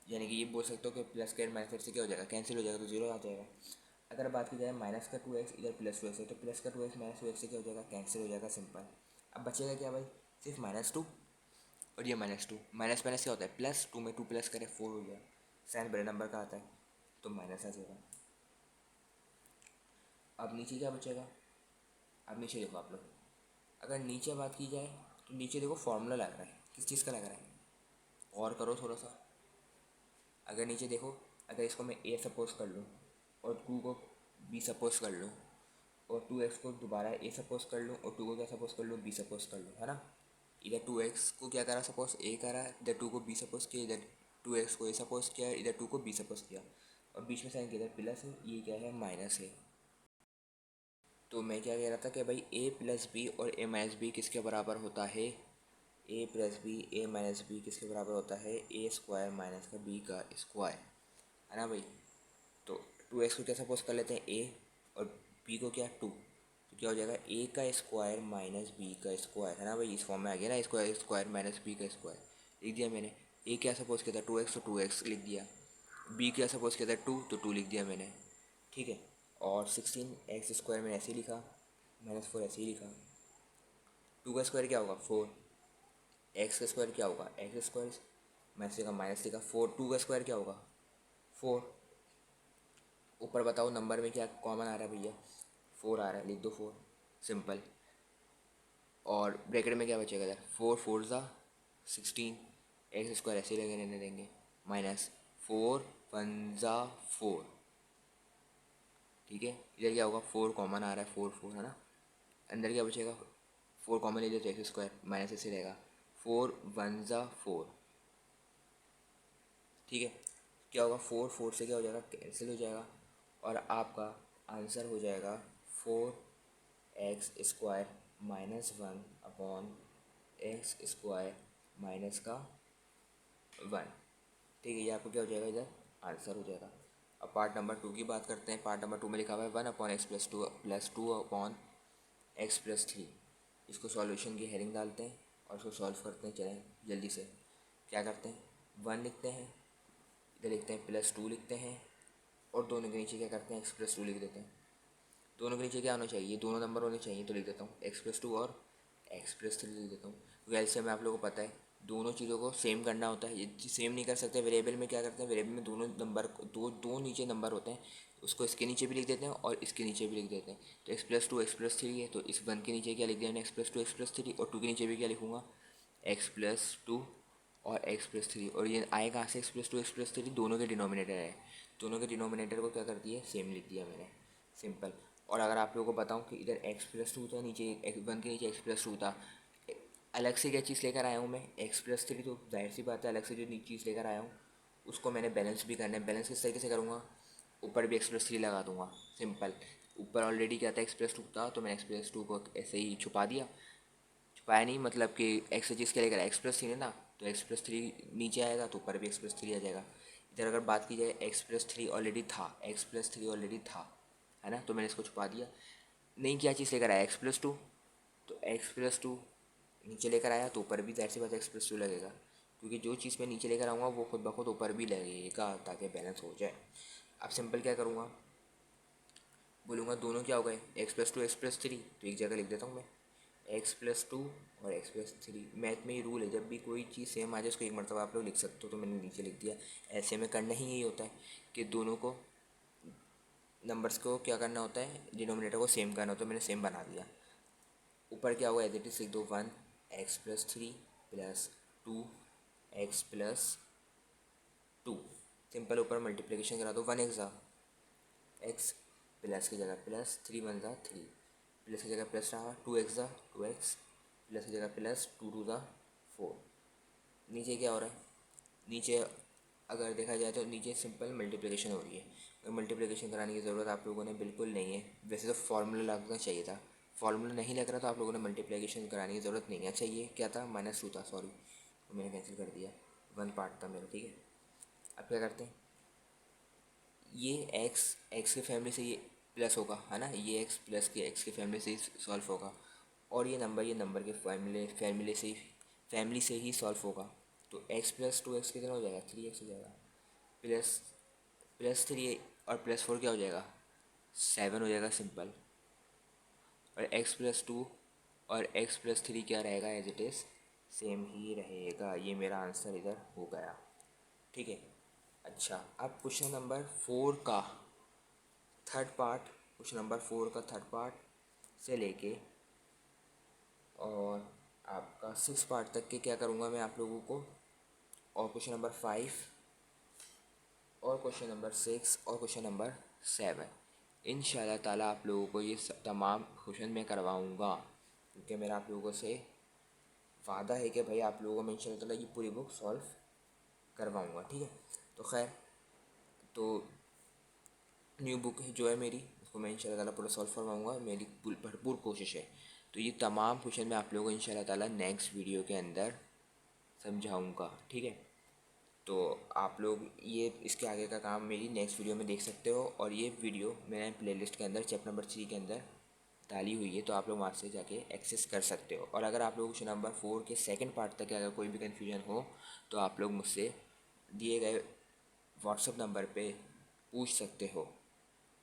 यानी कि ये बोल सकते हो कि प्लस का 8 माइनस 8 से क्या हो जाएगा, कैंसिल हो जाएगा, तो 0 आ जाएगा। अगर बात की जाए माइनस का 2x, इधर प्लस 2x है, तो प्लस का 2x माइनस 2x से क्या हो जाएगा, कैंसिल हो जाएगा, सिंपल। अब बचेगा क्या भाई, सिर्फ -2 और ये -2, माइनस माइनस क्या होता है, प्लस, 2 में 2 प्लस करें 4 हो गया। साइन बड़े नंबर का आता है तो माइनस आ जाएगा। अब नीचे क्या बचेगा, अब नीचे देखो आप लोग, अगर नीचे बात की जाए तो नीचे देखो फॉर्मूला लग रहा है, किस चीज़ का लग रहा है, और करो थोड़ा सा। अगर नीचे देखो, अगर इसको मैं ए सपोज कर लूँ और 2 को बी सपोज कर लूँ, और 2x को दोबारा ए सपोज कर लूँ, और 2 को क्या सपोज कर लूँ, बी सपोज कर लूँ, है ना। इधर 2x को क्या करा, सपोज ए करा, इधर 2 को बी सपोज किया, इधर 2x को ए सपोज किया, इधर 2 को बी सपोज किया, और बीच में साइन किया, इधर प्लस है, ये क्या है, माइनस है। तो मैं क्या कह रहा था कि भाई ए प्लस बी और ए माइनस बी किसके बराबर होता है, ए plus b a minus B किसके बराबर होता है, ए स्क्वायर माइनस का बी का स्क्वायर, है ना भाई। तो 2x को क्या सपोज कर लेते हैं, ए, और बी को क्या, 2, तो क्या हो जाएगा, ए का स्क्वायर माइनस बी का स्क्वायर, है ना भाई। इस फॉर्म में आ गया ना, स्क्वायर स्क्वायर माइनस बी का स्क्वायर लिख दिया मैंने। ए क्या सपोज किया था, 2x, तो 2x लिख दिया। बी क्या सपोज किया था, 2, तो 2 लिख दिया मैंने, ठीक है। और 16x स्क्वायर मैंने ऐसे ही लिखा, -4 ऐसे ही लिखा। 2 का स्क्वायर क्या होगा, 4, एक्स का स्क्वायर क्या होगा, एक्स स्क्वायर, मैंने लिखा माइनस लिखा 4, 2 का स्क्वायर क्या होगा, 4। ऊपर बताओ नंबर में क्या कॉमन आ रहा है भैया, 4 आ रहा है, लिख दो 4, सिंपल। और ब्रैकेट में क्या बचेगा इधर, 4 4 ज़ा 16, एक्स स्क्वायर ऐसे ही लगे रहने देंगे, माइनस 4 1 ज़ा 4, ठीक है। इधर क्या होगा, 4 कॉमन आ रहा है, 4 4, है ना। अंदर क्या बचेगा, 4 कॉमन ले लिया तो एक्स स्क्वायर माइनस ऐसे रहेगा, 4 1 ज़ा 4, ठीक है। क्या होगा, 4 4 से क्या हो जाएगा, कैंसिल हो जाएगा, और आपका आंसर हो जाएगा 4x square -1 upon x square minus का 1, ठीक है। ये आपको क्या हो जाएगा, इधर आंसर हो जाएगा। अब पार्ट नंबर 2 की बात करते हैं। पार्ट नंबर 2 में लिखा हुआ है 1 upon x plus two upon x plus 3। इसको सॉल्यूशन की हेडिंग डालते हैं और इसको सॉल्व करते हैं। चलें जल्दी से, क्या करते हैं, 1 लिखते हैं, इधर लिखते हैं +2 लिखते हैं, और दोनों के नीचे क्या करते हैं, x+2 लिख देते हैं। दोनों के नीचे क्या होना चाहिए, दोनों नंबर होने चाहिए, तो लिख देता हूँ x+2 और x+3 लिख देता हूँ। क्योंकि ऐसे में आप लोगों को पता है दोनों चीज़ों को सेम करना होता है। ये सेम नहीं कर सकते, वेरिएबल में क्या करते हैं, वेरिएबल में दोनों नंबर को दो नीचे नंबर होते हैं, उसको इसके नीचे भी लिख देते हैं और इसके नीचे भी लिख देते हैं। तो x+2 x+3 है, तो इस 1 के नीचे क्या लिख दिया मैंने, x+2 x+3, और 2 के नीचे भी क्या लिखूँगा, x+2 और x+3। और ये आए कहाँ से, x+2 x+3 दोनों के डिनोमिनेटर है, दोनों के डिनोमिनेटर को क्या कर दिया, सेम लिख दिया मैंने, सिंपल। और अगर आप लोगों को बताऊं कि इधर x+2 था, नीचे 1 के नीचे x+2 था, अलग से क्या चीज़ लेकर आया हूँ मैं, x+3, तो जाहिर सी बात है अलग से जो चीज़ लेकर आया हूँ उसको मैंने बैलेंस भी करना है। बैलेंस किस तरीके से करूँगा, ऊपर भी x+3 लगा दूंगा, सिंपल। ऊपर ऑलरेडी क्या था, x+2 था, तो मैं x+2 को ऐसे ही छुपा दिया, छुपाया नहीं मतलब कि एक्स चीज़ क्या लेकर x+3 है ना, तो x+3 नीचे आएगा तो ऊपर भी x+3 आ जाएगा। इधर अगर बात की जाए x+3 ऑलरेडी था, x+3 ऑलरेडी था, है ना, तो मैंने इसको छुपा दिया। नहीं क्या चीज़ लेकर आया, x+2, तो x+2 नीचे लेकर आया तो ऊपर भी जाहिर सी बात x+2 लगेगा, क्योंकि जो चीज़ मैं नीचे लेकर आऊँगा वो खुद ब खुद ऊपर भी लगेगा ताकि बैलेंस हो जाए। अब सिंपल क्या करूँगा, बोलूँगा दोनों क्या हो गए, x+2 x+3, तो एक जगह लिख देता हूँ मैं x+2 और x+3। मैथ में ही रूल है, जब भी कोई चीज़ सेम आ जाए उसको एक मरतबा आप लोग लिख सकते हो, तो मैंने नीचे लिख दिया। ऐसे में करना ही यही होता है कि दोनों को नंबर्स को क्या करना होता है, डिनोमिनेटर को सेम करना होता है। मैंने सेम बना दिया। ऊपर क्या होगा, एज इट इज लिख दो 1x+3 + 2x+2। सिंपल ऊपर मल्टीप्लिकेशन करा दो। 1 प्लस की जगह प्लस, 3 1 ज़ा 3, प्लस की जगह प्लस रहा, 2x ज़ा 2x, प्लस की जगह प्लस, 2 2 ज़ा 4। नीचे क्या हो रहा है, नीचे अगर देखा जाए तो नीचे सिंपल मल्टीप्लिकेशन हो रही है। मल्टीप्लिकेशन कराने की ज़रूरत आप लोगों ने बिल्कुल नहीं है। वैसे तो फार्मूला लगना चाहिए था, फार्मूला नहीं लग रहा तो आप लोगों ने मल्टीप्लिकेशन कराने की ज़रूरत नहीं है। अच्छा ये क्या था, -2 था, सॉरी तो मैंने कैंसिल कर दिया। 1 पार्ट था मेरा, ठीक है। अब क्या करते हैं, ये एक्स की फैमिली से ये प्लस होगा, है ना, ये एक्स प्लस के एक्स की फैमिली से ही सॉल्व होगा। और ये नंबर के फैमिली से ही सॉल्व होगा। तो x+2x कितना हो जाएगा, 3x हो जाएगा। प्लस +3 और +4 क्या हो जाएगा, 7 हो जाएगा सिंपल। और x+2 और x+3 क्या रहेगा, एज इट इज़ सेम ही रहेगा। ये मेरा आंसर इधर हो गया, ठीक है। अच्छा, अब क्वेश्चन नंबर 4 का थर्ड पार्ट, क्वेश्चन नंबर 4 का थर्ड पार्ट से लेके और आपका 6 पार्ट तक के क्या करूँगा मैं आप लोगों को, और क्वेश्चन नंबर 5 और क्वेश्चन नंबर 6 और क्वेश्चन नंबर 7 इंशाल्लाह ताला आप लोगों को ये तमाम क्वेश्चन मैं करवाऊँगा, क्योंकि मेरा आप लोगों से वादा है कि भाई आप लोगों को मैं इंशाल्लाह ताला ये पूरी बुक सॉल्व करवाऊँगा, ठीक है। तो खैर, तो न्यू बुक जो है मेरी, उसको मैं इंशाल्लाह ताला पूरा सॉल्व करवाऊँगा, मेरी भरपूर कोशिश है। तो ये तमाम क्वेश्चन मैं आप लोगों को इंशाल्लाह ताला नेक्स्ट वीडियो के अंदर समझाऊँगा, ठीक है। तो आप लोग ये इसके आगे का काम मेरी नेक्स्ट वीडियो में देख सकते हो। और ये वीडियो मैंने प्लेलिस्ट के अंदर चैप्टर नंबर 3 के अंदर डाली हुई है, तो आप लोग वहाँ से जाके एक्सेस कर सकते हो। और अगर आप लोग क्वेश्चन नंबर 4 के सेकंड पार्ट तक अगर कोई भी कन्फ्यूजन हो तो आप लोग मुझसे दिए गए व्हाट्सएप नंबर पे पूछ सकते हो।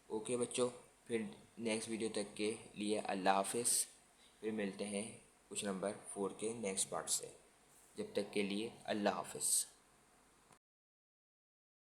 ओके बच्चों, फिर नेक्स्ट वीडियो तक के लिए अल्लाह हाफिज़। फिर मिलते हैं क्वेश्चन नंबर 4 के नेक्स्ट पार्ट से। जब तक के लिए अल्लाह हाफिज़।